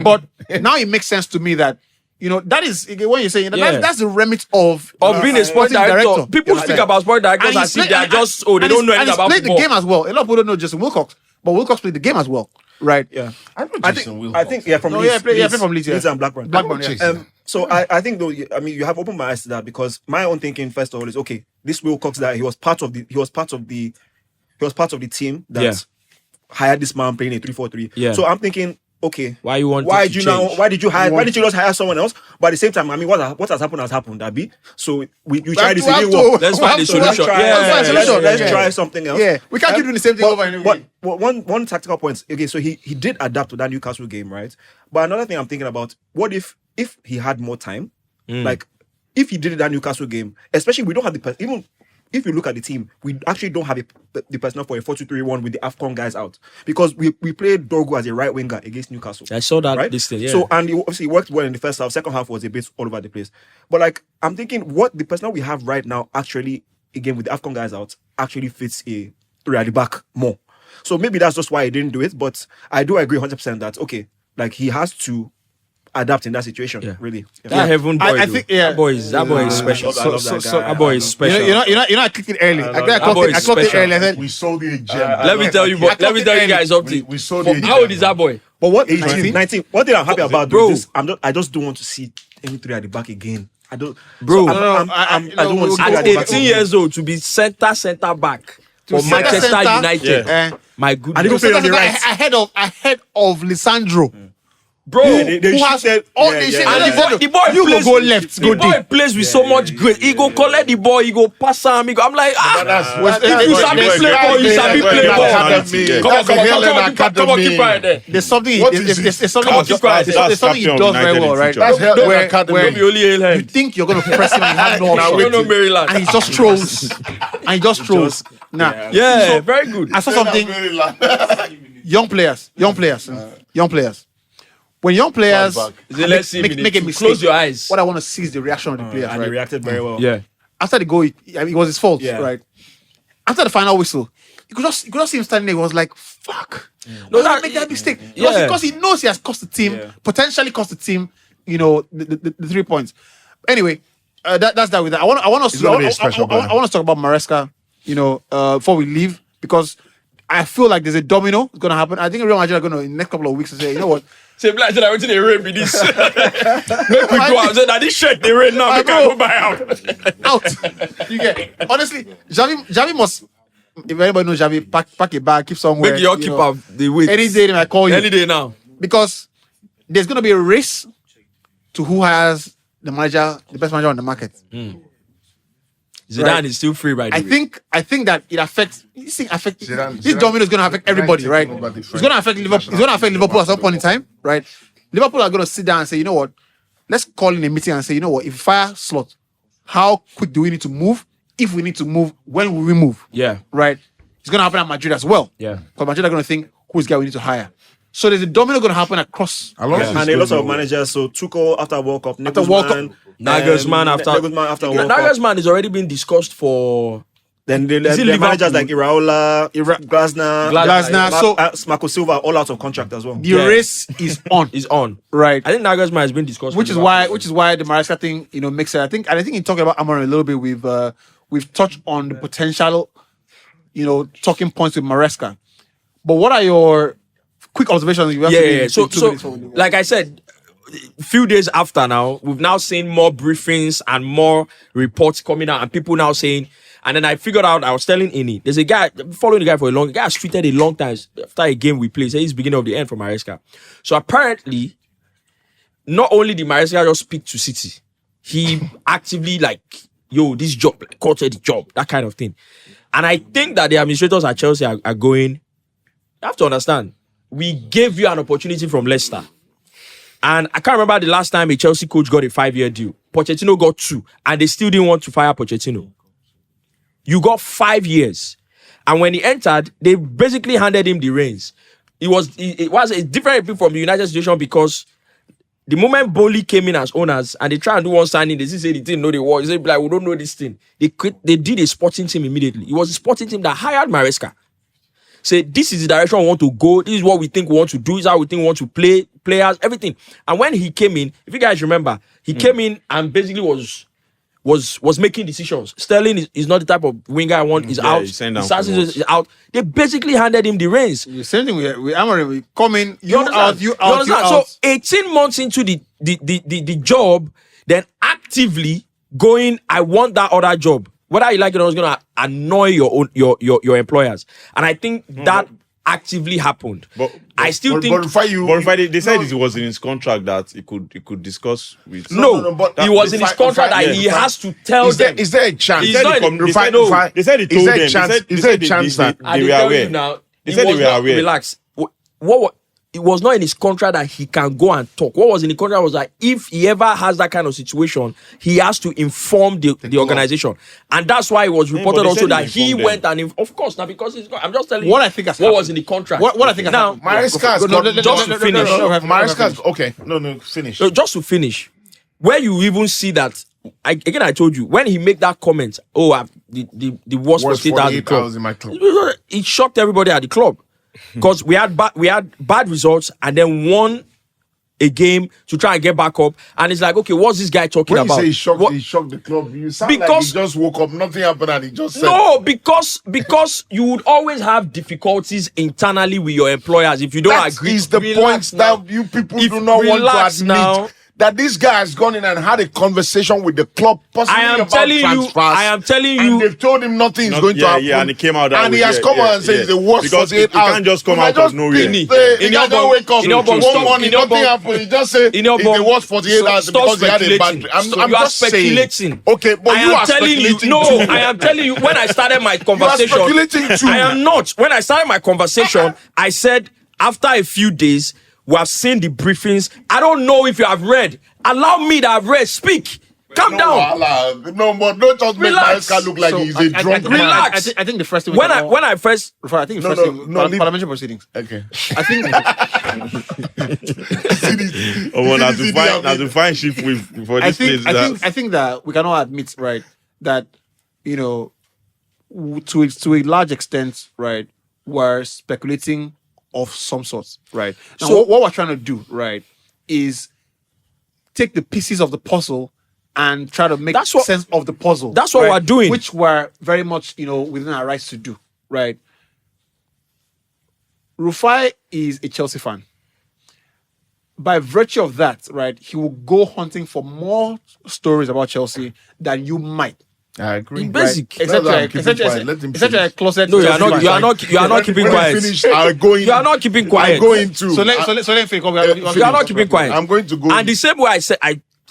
But now it makes sense to me that that is when you're saying that's the remit of being a sporting director. People speak about sporting directors as if they are they don't know anything about football. Played the game as well. A lot of people don't know Jason Wilcox, but Wilcox played the game as well, right? Yeah, I think from Leeds. From Leeds, Leeds and Blackburn. So I think though, you have opened my eyes to that, because my own thinking first of all is, okay, this Wilcox, that he was part of the team that hired this man playing a 3-4-3. Yeah. So I'm thinking, okay, why did you not hire someone else? But at the same time, what has happened, Abi. So you try this, let's find a solution. Let's try something else. Yeah, we can't keep doing the same thing over and over again. But one tactical point. Okay, so he did adapt to that Newcastle game, right? But another thing I'm thinking about, what if he had more time Like, if he did it that Newcastle game, especially we don't have the even if you look at the team, we actually don't have the personnel for a 4-2-3-1 with the AFCON guys out because we played Dorgu as a right winger against Newcastle. I saw that right? this thing, yeah. So and obviously it worked well in the first half. Second half was a bit all over the place. But like I'm thinking, what the personnel we have right now actually again with the AFCON guys out actually fits a three at the back more. So maybe that's just why he didn't do it. But I do agree 100% that okay, like he has to adapt in that situation. Really, that heaven boy. I think that boy is special. That boy is special. You know, I clicked it early. I clocked it early. I said, we sold the gem. Let me tell you guys something. We sold the gem. How old is that boy? But what 19? What thing I'm happy about, bro? I just don't want to see any three at the back again. I don't, bro. I don't want to see at three at the back 18 years old to be center back for Manchester United. My goodness. I didn't play on the right ahead of Lisandro. Bro, they said all the boy you plays, go left, the boy plays with so much grace. He go collect the ball, he go pass him. I'm like, if you sabi play ball, you sabi play ball. Come on, keep quiet there. There's something he does very well, right? That's where you think you're gonna press him and you have no option, and he just throws. Now, yeah, very good. I saw something. Young players. When young players make a mistake, close your eyes. What I want to see is the reaction of the players. And he reacted very well. Yeah. After the goal, it was his fault, right? After the final whistle, you could just see him standing there. He was like, "Fuck, no, that make that mistake." Because he knows he has cost the team, potentially cost the team, the 3 points. Anyway, that's that with that. I want us to talk about Maresca, before we leave, because I feel like there's a domino going to happen. I think Real Madrid are going to in the next couple of weeks to say, you know what? Say, Black, I went to the rain with this. Make we go out. Say, that this shirt, they rain now. Make I go buy out. You get honestly, Javi must. If anybody knows Javi, pack a bag, keep somewhere. Make your keep up the weight. Any day they might call you. Any day now. Because there's going to be a race to who has the best manager on the market. Zidane is still free right now. I think that it affects. This domino is going to affect everybody, right? It's going to affect Liverpool. It's going to affect Liverpool at some point in time, right? Liverpool are going to sit down and say, you know what? Let's call in a meeting and say, you know what? If we fire Slot, how quick do we need to move? If we need to move, when will we move? Yeah. Right? It's going to happen at Madrid as well. Yeah. Because Madrid are going to think, who's the guy we need to hire? So there's a domino going to happen across. And a lot of managers. So Tuchel after World Cup, Nagelsmann after World Cup. Nagelsmann is already been discussed for. Then the managers like Iraola, Glasner, so Marco Silva all out of contract as well. The race is on. Is on. Right. I think Nagelsmann has been discussed. Which is why the Maresca thing, makes sense. I think in talking about Amorim a little bit, we've touched on the potential, talking points with Maresca. But what are your quick observations? So like I said, a few days after now, we've now seen more briefings and more reports coming out, and people now saying. And then I figured out, I was telling Ini, there's a guy, following the guy for a long, the guy has tweeted a long time after a game we played. So he's beginning of the end for Maresca. So apparently, not only did Maresca just speak to City, he actively this job, quoted the job, that kind of thing. And I think that the administrators at Chelsea are going, you have to understand, we gave you an opportunity from Leicester. And I can't remember the last time a Chelsea coach got a 5-year deal. Pochettino got 2, and they still didn't want to fire Pochettino. You got 5 years. And when he entered, they basically handed him the reins. It was a different from the United situation because the moment Boli came in as owners and they tried to do one signing, they say they didn't know the war. They said, we don't know this thing. They did a sporting team immediately. It was a sporting team that hired Maresca. Said, this is the direction we want to go. This is what we think we want to do. This is how we think we want to play, players, everything. And when he came in, if you guys remember, he came in and basically was making decisions. Sterling is not the type of winger I want. He's out. Is out. They basically handed him the reins. The same thing with Amorim. We come in, you out. So 18 months into the job, then actively going, I want that other job. Whether you like it or not, it's gonna annoy your employers. And I think that actively happened. I still think. But they said it was in his contract that he could discuss with. But it was in his contract that he has to tell them. Is there a chance? They said he told them. Is there a chance that they were aware? Now, they said they were aware. Relax. it was not in his contract that he can go and talk. What was in the contract was that if he ever has that kind of situation, he has to inform the organization. And that's why it was reported also that he went and, of course, now because he's not, I'm just telling you what I think has what was in the contract. What I think has now, Maresca finish. Finish. Just to finish, where you even see that, I told you, when he made that comment, the worst spectator at the club, in my club. It shocked everybody at the club. Because we had bad results and then won a game to try and get back up, and it's like, okay, what's this guy talking about? When you say he shocked the club, you sound like he just woke up, nothing happened, and he just said... No, because you would always have difficulties internally with your employers if you don't agree. That is the point that you people do not want to admit. Now, that this guy has gone in and had a conversation with the club, possibly about transfers. I am telling you. And they've told him nothing is going to happen. Yeah, and he came out that and way. he has come out and said it's the worst because 48 hours. You can't just come out of nowhere. He can't just wake up one morning, nothing happened. He just said it's the worst 48 hours because he had a bad dream. I'm just speculating. Okay, but you are speculating too. No, I am telling you, when I started my conversation. You are speculating too. I am not. When I started my conversation, I said, after a few days, we have seen the briefings. I don't know if you have read. Allow me to have read. Speak. Calm down. No, but don't just make Maresca look like he's a drunk. Relax. I think the first thing when I first parliamentary proceedings. Okay. I think to find shift with for this place. I think that we cannot admit, right, that to a large extent, right, we're speculating of some sort, right? Now, so what we're trying to do, right, is take the pieces of the puzzle and try to make sense of the puzzle. That's what we're doing. Which we're very much, within our rights to do, right? Rufai is a Chelsea fan. By virtue of that, right, he will go hunting for more stories about Chelsea than you might. I agree. In basic, right? Essentially a closet. No, you are not keeping quiet. You are not keeping quiet. I'm going to. So let finish. You are not keeping quiet. I'm going to go. And the same way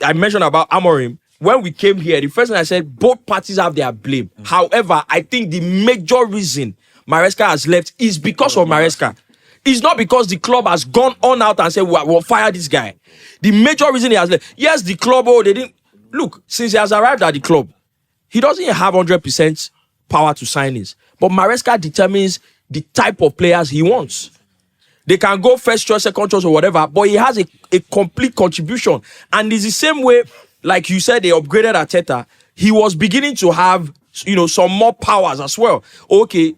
I mentioned about Amorim, when we came here, the first thing I said, both parties have their blame. However, I think the major reason Maresca has left is because of Maresca. It's not because the club has gone on out and said, we'll fire this guy. The major reason he has left. Yes, the club, they didn't. Look, since he has arrived at the club, he doesn't have 100% power to signings. But Maresca determines the type of players he wants. They can go first choice, second choice, or whatever, but he has a complete contribution. And it's the same way, like you said, they upgraded Arteta. He was beginning to have, some more powers as well. I'll give you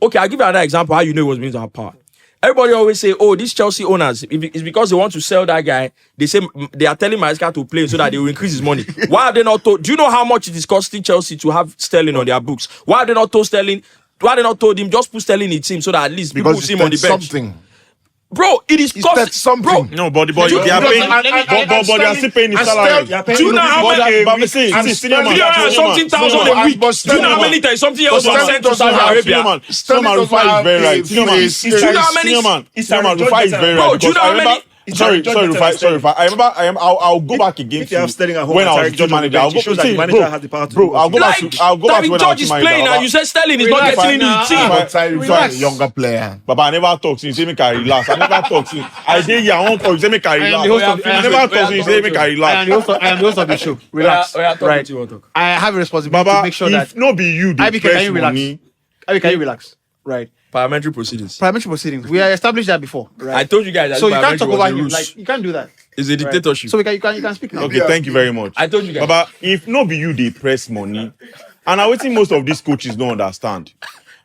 another example how you know he was beginning to have power. Everybody always say, these Chelsea owners, it's because they want to sell that guy. They say they are telling Maresca to play so that they will increase his money. Why have they not told? Do you know how much it is costing Chelsea to have Sterling on their books? Why have they not told Sterling? Why have they not told him just put Sterling in the team so that at least people will see him on the bench? Something. Bro, it is costing something. Bro, no, but they are paying. But they are still paying his salary. Do you know how many? 300,000 a week. Do you know how many times something else was sent to Saudi Arabia? Rufai is very right. Do you know how many? Rufai is very right. Bro, do you know how many? Sorry, Rufai. I'll go back again. If you have Sterling at home, when I was team manager, I'll go shows that the manager has the power to bro. I'll go back to when I was George is playing and you said Sterling is not getting into the team. Younger player. Baba, I never talk since. Say make I relax. I never talk since. I say I won't talk. Say make I relax. I never talk since. Say make I relax. I am the host of the show. Relax. Right. I have a responsibility to make sure that if no be you, the press money. Can you relax? Right. Parliamentary proceedings. We are established that before. Right? I told you guys that so you can't talk over him. Like you can't do that. It's a dictatorship. So you can speak now. Okay, thank you very much. I told you guys. Baba, if no be you, they press money. And I think most of these coaches don't understand.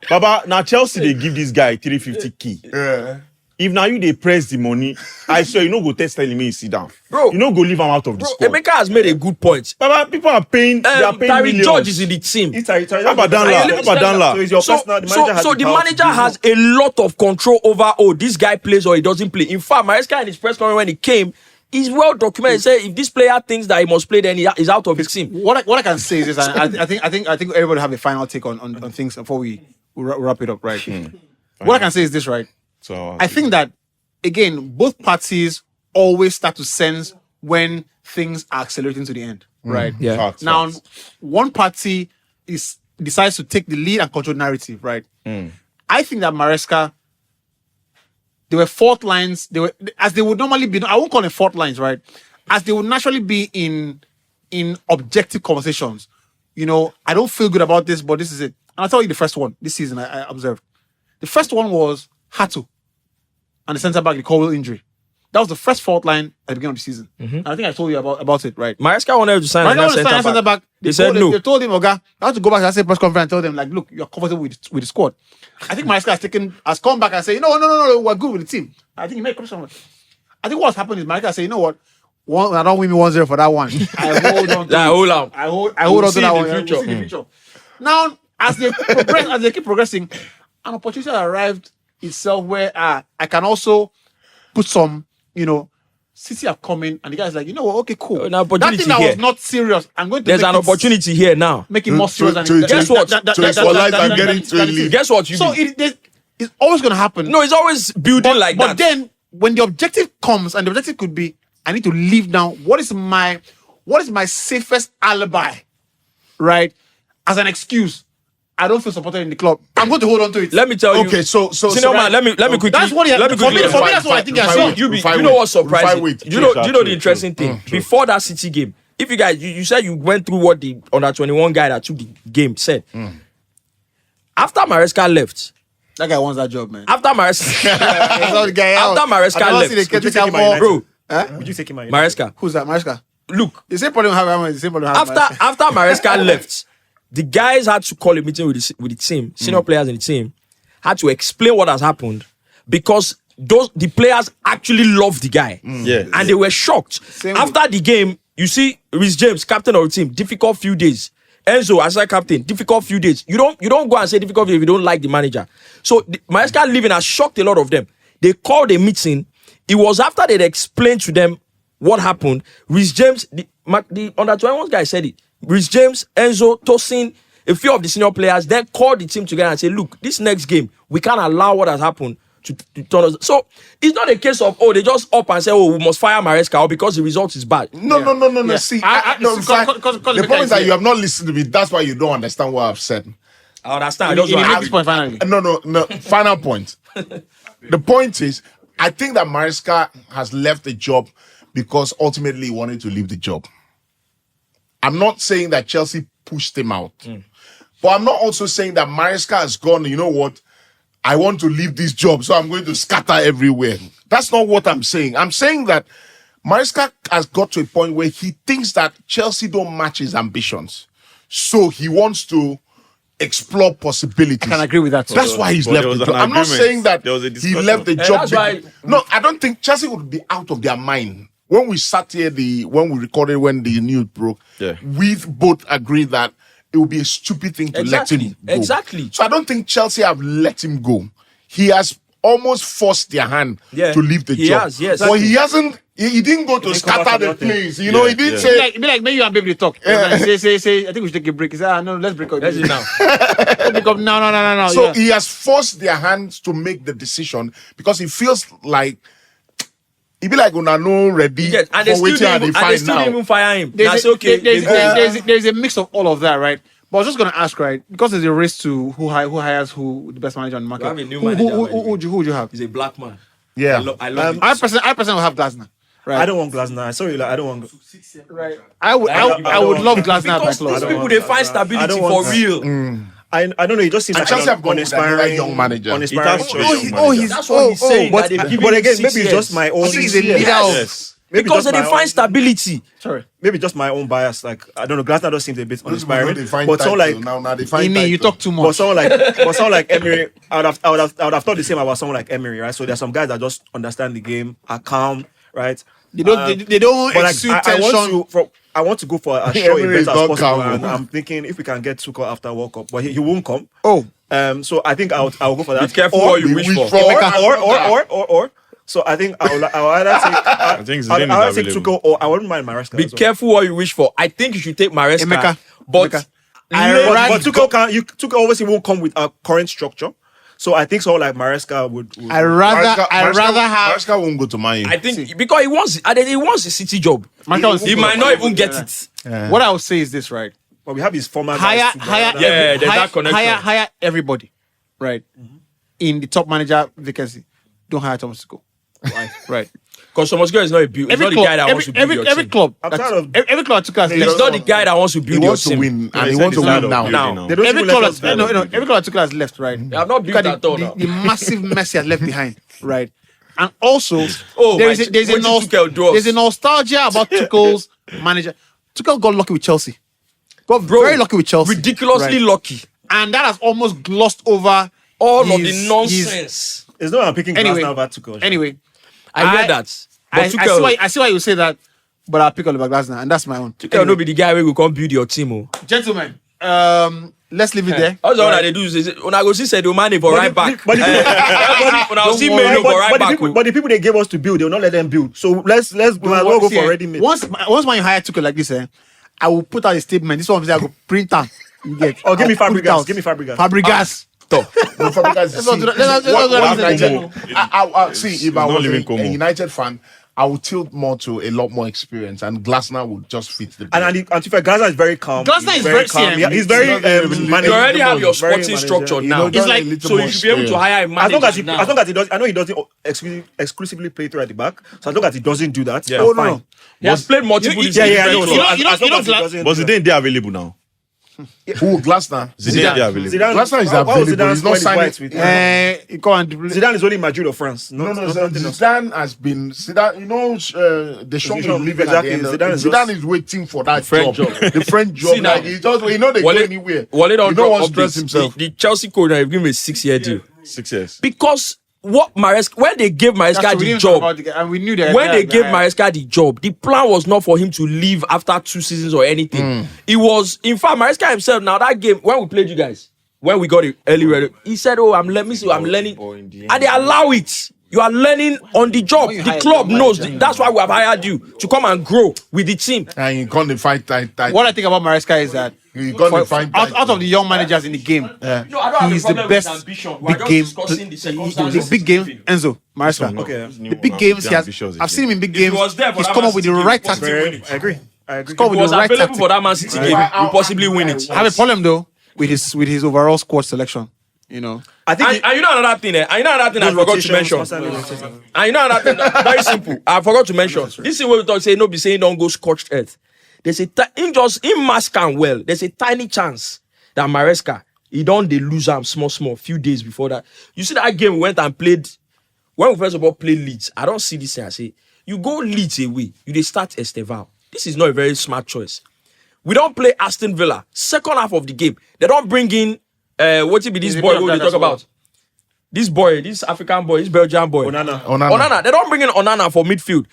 Baba, now Chelsea they give this guy 350k. Yeah. If now you they press the money, I swear you no go test telling me sit down. Bro, you no go leave him out of the squad. Emeka has made a good point. Baba, people are paying. They are paying millions. George is in the team. Abadanla. So the manager has a lot of control over. This guy plays or he doesn't play. In fact, Maresca in his press conference when he came, he's well documented. He said if this player thinks that he must play, then he's out of his team. What I can say is this: I think everybody have a final take on things before we wrap it up, right? What I can say is this, right? So I think that again, both parties always start to sense when things are accelerating to the end, right? Yeah. Now, one party decides to take the lead and control narrative, right? I think that Maresca there were fault lines. They were as they would normally be. I won't call them fault lines, right? As they would naturally be in objective conversations. You know, I don't feel good about this, but this is it. And I'll tell you the first one this season I observed. The first one was Hatu and the centre back, the Colwell injury. That was the first fault line at the beginning of the season. And I think I told you about it, right? Maresca wanted to sign a centre back. They said no. They told him, Oga, I have to go back to that same press conference and tell them, like, look, you're comfortable with the squad. I think Maresca has come back and said, no, we're good with the team. I think he made a question. I think what's happened is Maresca said, you know what? I don't win me 1-0 for that one. I hold on to it. I hold on to that one. We'll see the future. Now, as they progress, as they keep progressing, an opportunity arrived itself where I can also put some, City have come in, and the guy's like, you know what? Okay, cool. That thing that was not serious, I'm going to. There's an opportunity here now. Make it more serious. Guess what? Guess what? So it's always going to happen. No, it's always building like that. But then, when the objective comes, and the objective could be, I need to leave now. What is my safest alibi, right? As an excuse. I don't feel supported in the club. I'm going to hold on to it. Let me tell you. Okay, so Senior man, let me quickly. That's what for me, that's what I think. You know what's surprising? You know the interesting thing. Before that City game, if you guys, you said you went through what the under 21 guy that took the game said. After Maresca left, that guy wants that job, man. After Maresca, after Maresca left, bro. Would you take him out? Maresca. Who's that? Maresca. Look, the same problem have. The same problem have. After Maresca left. The guys had to call a meeting with the team, senior players in the team, had to explain what has happened because the players actually loved the guy. And they were shocked. After the game, you see Rhys James, captain of the team, difficult few days. Enzo, as a captain, difficult few days. You don't go and say difficult if you don't like the manager. So Maresca leaving has shocked a lot of them. They called a meeting. It was after they'd explained to them what happened. Rhys James, the under 21 guy said it. Rhys James, Enzo, Tosin, a few of the senior players then called the team together and said, look, this next game, we can't allow what has happened to turn us. So it's not a case of, they just up and say, we must fire Maresca because the result is bad. No. See, the point is that you have not listened to me. That's why you don't understand what I've said. I understand. No. Final point. The point is, I think that Maresca has left the job because ultimately he wanted to leave the job. I'm not saying that Chelsea pushed him out. But I'm not also saying that Maresca has gone, you know what, I want to leave this job, so I'm going to scatter everywhere. That's not what I'm saying. I'm saying that Maresca has got to a point where he thinks that Chelsea don't match his ambitions. So he wants to explore possibilities. I can agree with that. That's why he's left the job. I'm not saying that he left the job. No, I don't think Chelsea would be out of their mind. When we sat here, when we recorded when the news broke, we both agreed that it would be a stupid thing to let him go. Exactly. So I don't think Chelsea have let him go. He has almost forced their hand to leave the job. He has, yes. But he hasn't. He didn't go to scatter the place. You know, he didn't say. Be like, maybe you and baby talk. Say. I think we should take a break. He said, no, let's break up. Let's do it now. Let's break up. No. So he has forced their hands to make the decision because he feels like. He be like, "Una no ready and they still didn't even fire him." That's okay. There's a mix of all of that, right? But I was just gonna ask, right? Because there's a race to who hires who the best manager on the market. You have a new manager. Who would you have? He's a black man. Yeah, I love I personally will have Glasner. Right. I don't want Glasner. Sorry, I don't want. Right. I would love Glasner because these people they find stability for real. I don't know. It just seems like Chelsea have gone uninspiring young manager. That's what he's saying. But again, maybe it's just my own. Because they find stability. Sorry, maybe just my own bias. Like I don't know, Glasner does seem a bit uninspiring. But someone like now they find you talk too much. But someone like Emery, I would have thought the same about someone like Emery, right? So there's some guys that just understand the game, are calm, right? They don't exude tension. I want to go for a show event as possible, and I'm thinking if we can get Tuchel after World Cup, but he won't come. So I think I'll go for that. Be careful what you wish for. Or. So I think I'll either take. I'll take Tuchel, or I wouldn't mind Maresca. Be careful what you wish for. I think you should take Maresca. But Tuchel obviously won't come with a current structure. So I think someone like Maresca would I'd rather have Maresca won't go to Man U. I think because he wants a City job. He might not even get it. What I would say is this, right? But we have his former hire that connection. Hire everybody, right? In the top manager vacancy. don't hire Thomas Tuchel. Right. Because Thomas Tuchel is not not the guy that wants to build your every team. club. I'm tired of Every club Tuchel has He's left. not the guy that wants to He build your wants to team. win, and he he wants to said win he's now. they don't Every even club let has us build. every club Tuchel has left, right? They have not built Look that at the, all now. the massive mess he has left behind, right? And also, Oh, there's my- a what did Tuchel do us? there's a nostalgia about Tuchel's manager. Tuchel got lucky with Chelsea. Got very lucky with Chelsea. Ridiculously right? lucky. And that has almost glossed over All of his- the nonsense. It's not I'm picking Anyway, Glass now about Tuchel. Anyway, I hear that. But I Tuchel, see why you say that, but I'll pick Oliver Glasner, and that's my own. Tuchel no be the guy where we come build your team. Oh. Gentlemen, let's leave it there. That's all that they do. Is when I go see Sadio Mane for right back. But the When I see Meno for right back. but the people they gave us to build, they will not let them build. So let's we might as well go for ready made. Once when you hire Tuchel like this, I will put out a statement. This one I go print out. You get? Oh, give me I'll put it Fabregas. out. Give me Fabregas. Fabregas. Let's not do that. Let's not do that. United. See, if I not was leaving a Como. United fan, I would tilt more to a lot more experience, and Glasner would just fit the bill. And to be fair, Glasner is very calm. Glasner He's is very calm. CM. Yeah, he's very You already have your very sporting structure managerial. now. You know, It's like- So you should be able to hire a As long as manager he does, I know he doesn't exclusively play through at the back. So as long as he doesn't do that, Yeah. I'm Oh, no, fine. no. He has played multiple You- different Yeah, I know. clubs. So You know- as you know long as he Gla- doesn't But do that. Zidane available now. Who Glasner? Zidane available. Glasner is why was available. Zidane He's not spoil his signing- whites with Go on. Zidane is only Madrid or France. No, Nothing else. Zidane has been. Zidane, you know, Deschamps is leaving exactly, at the end. Zidane is Zidane is waiting for that French job. The French job. See now, Like, he just, you know, they Wale- go anywhere. Wale You don't don't drop want to stress updates. himself. The Chelsea coach have given him a 6-year deal 6 years. because what Maresca when they gave Maresca the job. And we knew that When they gave Maresca the job, the plan was not for him to leave after 2 seasons or anything. It was, in fact, Maresca himself. Now that game when we played you guys, when we got it early, he said, "Oh, I'm learning, and they allow it. You are learning on the job. When you The hire club your knows. manager, That's why we have hired you to come and grow with the team. And you can't fight tight. What I think about Maresca is that You can't fight tight. out of the young managers in the game, No, I don't have he's a the problem best with ambition. We're big just game. discussing the The circumstances. big game, Enzo Maresca. Okay. The big games he has. I've seen him in big games. was there for He's that come Man up with the City game, right he was tactic. very- I agree. I agree. Come If with he was the right available tactic. for that Man City game, we possibly win it. I have a problem though with his overall squad selection. You know, I think And you know another thing, and you know another thing I those forgot to rotations, mention. constantly rotating. And you know another thing, very simple. I forgot to mention. This is what we talk say. No, be saying don't go scorched earth. There's a in mask and well. There's a tiny chance that Maresca he don't they lose him small few days before that. You see that game we went and played when we first of all played Leeds. I don't see this thing. I say you go Leeds away. You they start Esteval. This is not a very smart choice. We don't play Aston Villa. Second half of the game, they don't bring in what it be this He's a boy bit of who they that talk as well. about. This boy, this African boy, this Belgian boy. Onana. They don't bring in Onana for midfield.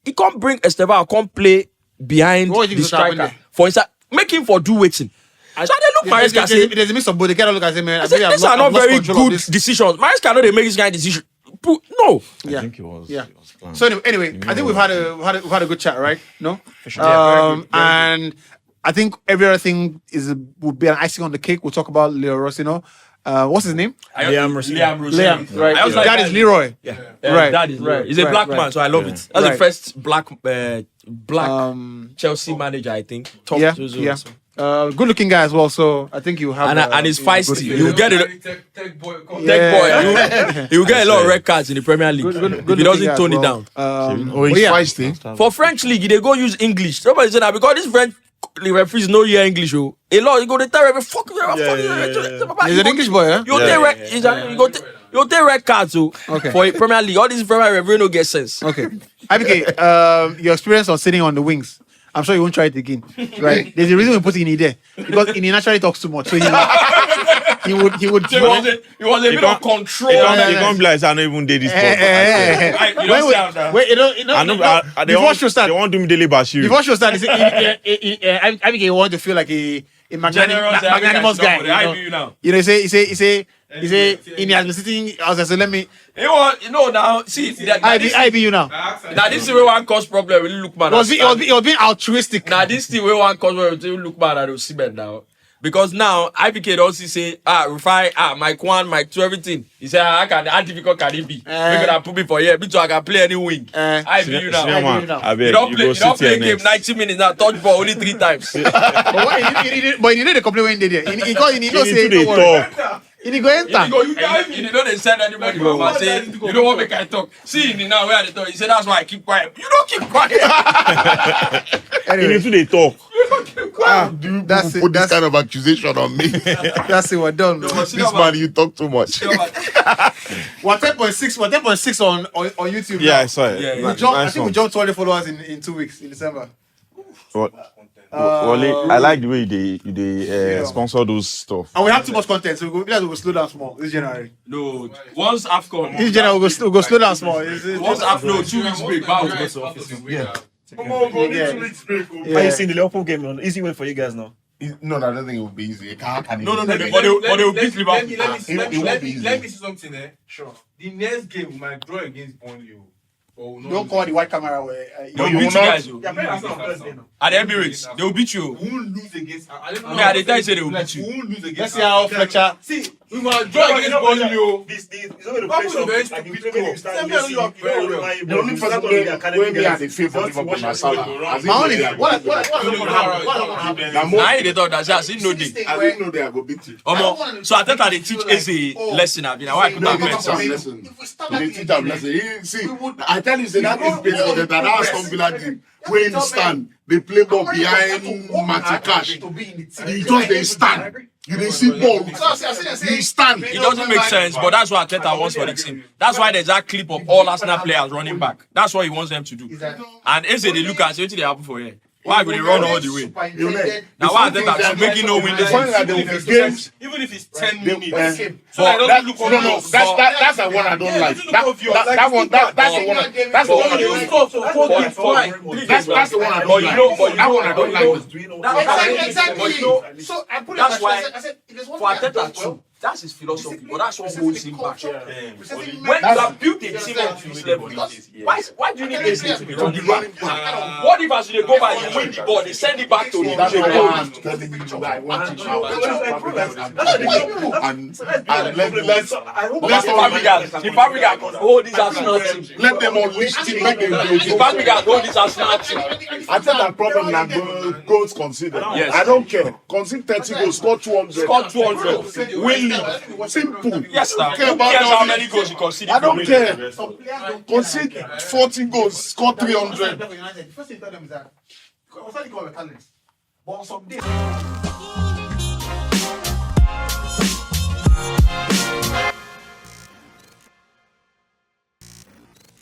He can't bring Esteban, can't play behind What do you the think is happening striker. there? For instance, make him for do waiting. So they look Maresca say, there's a mix of both. They cannot look and say, man, I say, think these I've are not lost very control of good this. decisions. Maresca know they make this kind of decision. No. Yeah. I think it was. Yeah. it was planned. So anyway, I think we've had a good chat, right? No. Yeah, And I think every other thing would be an icing on the cake. We'll talk about Leo Rossino. What's his name? Liam Rossi. Liam. Right. I also like That is Leroy. Yeah. Right. That is right. He's a right, black right. man, so I love it. That's Right. the first black Chelsea manager, I think. Top Yeah. 2-0. Yeah. Good looking guy as well. So I think you have. And he's feisty. good- You get it. Tech boy. Tech boy. You get a lot of red cards in the Premier League. Good If he looking doesn't guy tone as it well. down. He's yeah. feisty. For French league, they go use English. Somebody said that because this French the referees know hear English. Oh, a lot you go to tell referee fuck you. He's an English boy, huh? You take red cards Okay. for a Premier League. All these Premier referee no get sense. Okay. IBK, your experience of sitting on the wings. I'm sure you won't try it again. Right? There's a reason we put Ini there. Because Ini naturally talks too much. So he would It was a bit of control. It can't be like I don't even did this. You don't sound that. Wait, before show start, They won't do me daily Bashir. before show start, IBK you want to feel like a magnanimous guy. You know, he say Ini has been sitting. I was like, so let me. Now see IB you now. Now this is where one cause problem really look bad. It was being altruistic. Now this thing where one cause problem really look bad at Osimhen now. Because now IPK also say Rufai, Mike 1, Mike 2, everything. He say how difficult can it be? Make it put me for here. Me too, I can play any wing. I be you now. You don't play game 90 minutes now. Touch ball only 3 times. But you know the complaint when they there. He say they don't worry. talk. He go enter. You know they send anybody over say you don't want to make I talk. See me now where they talk. He said that's why I keep quiet. You don't keep quiet. Even if they talk. Do you put this kind of accusation on me? That's it. We're done. This man, you talk too much. We're 10.6 on YouTube. Yeah, now. I saw it. Yeah, I think we jumped 200 followers in 2 weeks in December. Wale, I like the way they sponsor those stuff. And we have too much content, so we'll slow down small this January. No, once AFCON. This January we'll go slow down small. Once AFCON, 2 weeks break. How Are you seeing the Liverpool game on? Easy win for you guys now. No, I don't think it will be easy. But they will beat Liverpool. Let me see something there. Sure. The next game we might draw against Burnley. Don't call the white camera where They will beat you guys. Yeah, that's not Thursday. At the Emirates, they will beat you. We won't lose against. I don't know. Yeah, they tell you say they will Like, beat we you. won't lose against. let's see how Fletcher. See, we might draw against Burnley. This is only the Liverpool's a very pressure. stupid Like, club. you start Same losing, way you are very well. the only person where me are the favour for Liverpool na Salah. My only what Now they thought that say no day. I didn't know they are going to beat you. So I thought that they teach Eze lesson. I mean, why I put that Listen. better. They teach them lesson. See, I tell you, say that is basically that Aston Villa game. When you stand, they play ball behind Matty Cash. You just they stand. You didn't see ball. You stand. It doesn't make sense, but that's what Arteta wants for the team. That's why there's that clip of all Arsenal players running back. That's what he wants them to do. And Eze, they look and say, what did they happen for here? Why would they run all the way? Now why Arteta making no win this games. Even if it's 10 minutes. That's the one I don't like. That's the one. That's the one. That's the one I don't like. That's the one I don't like. That one I don't like. Exactly. So I put it That's why I said if there's one for thing I Arteta do well, too, that's his philosophy, but that's what holds him back. presenting When you men- have built a team up to this level, why do you need Eze to be running back? What if as you go by, you win the ball, they send it back to the That's goal? why I'm telling you that I want to let's The Fabregas hold this Arsenal team. let them unleash team. Make them The Fabregas hold this Arsenal team. I think that problem na goals conceded. Yes. I don't care. Concede 30 goals, score 200. Score 200. Win league. Simple. Yes, now. Care Who about cares that? how many goals you concede? I don't care. Concede 40 goals, score 300. First thing you tell them is that, I was talking about talent, but on some days.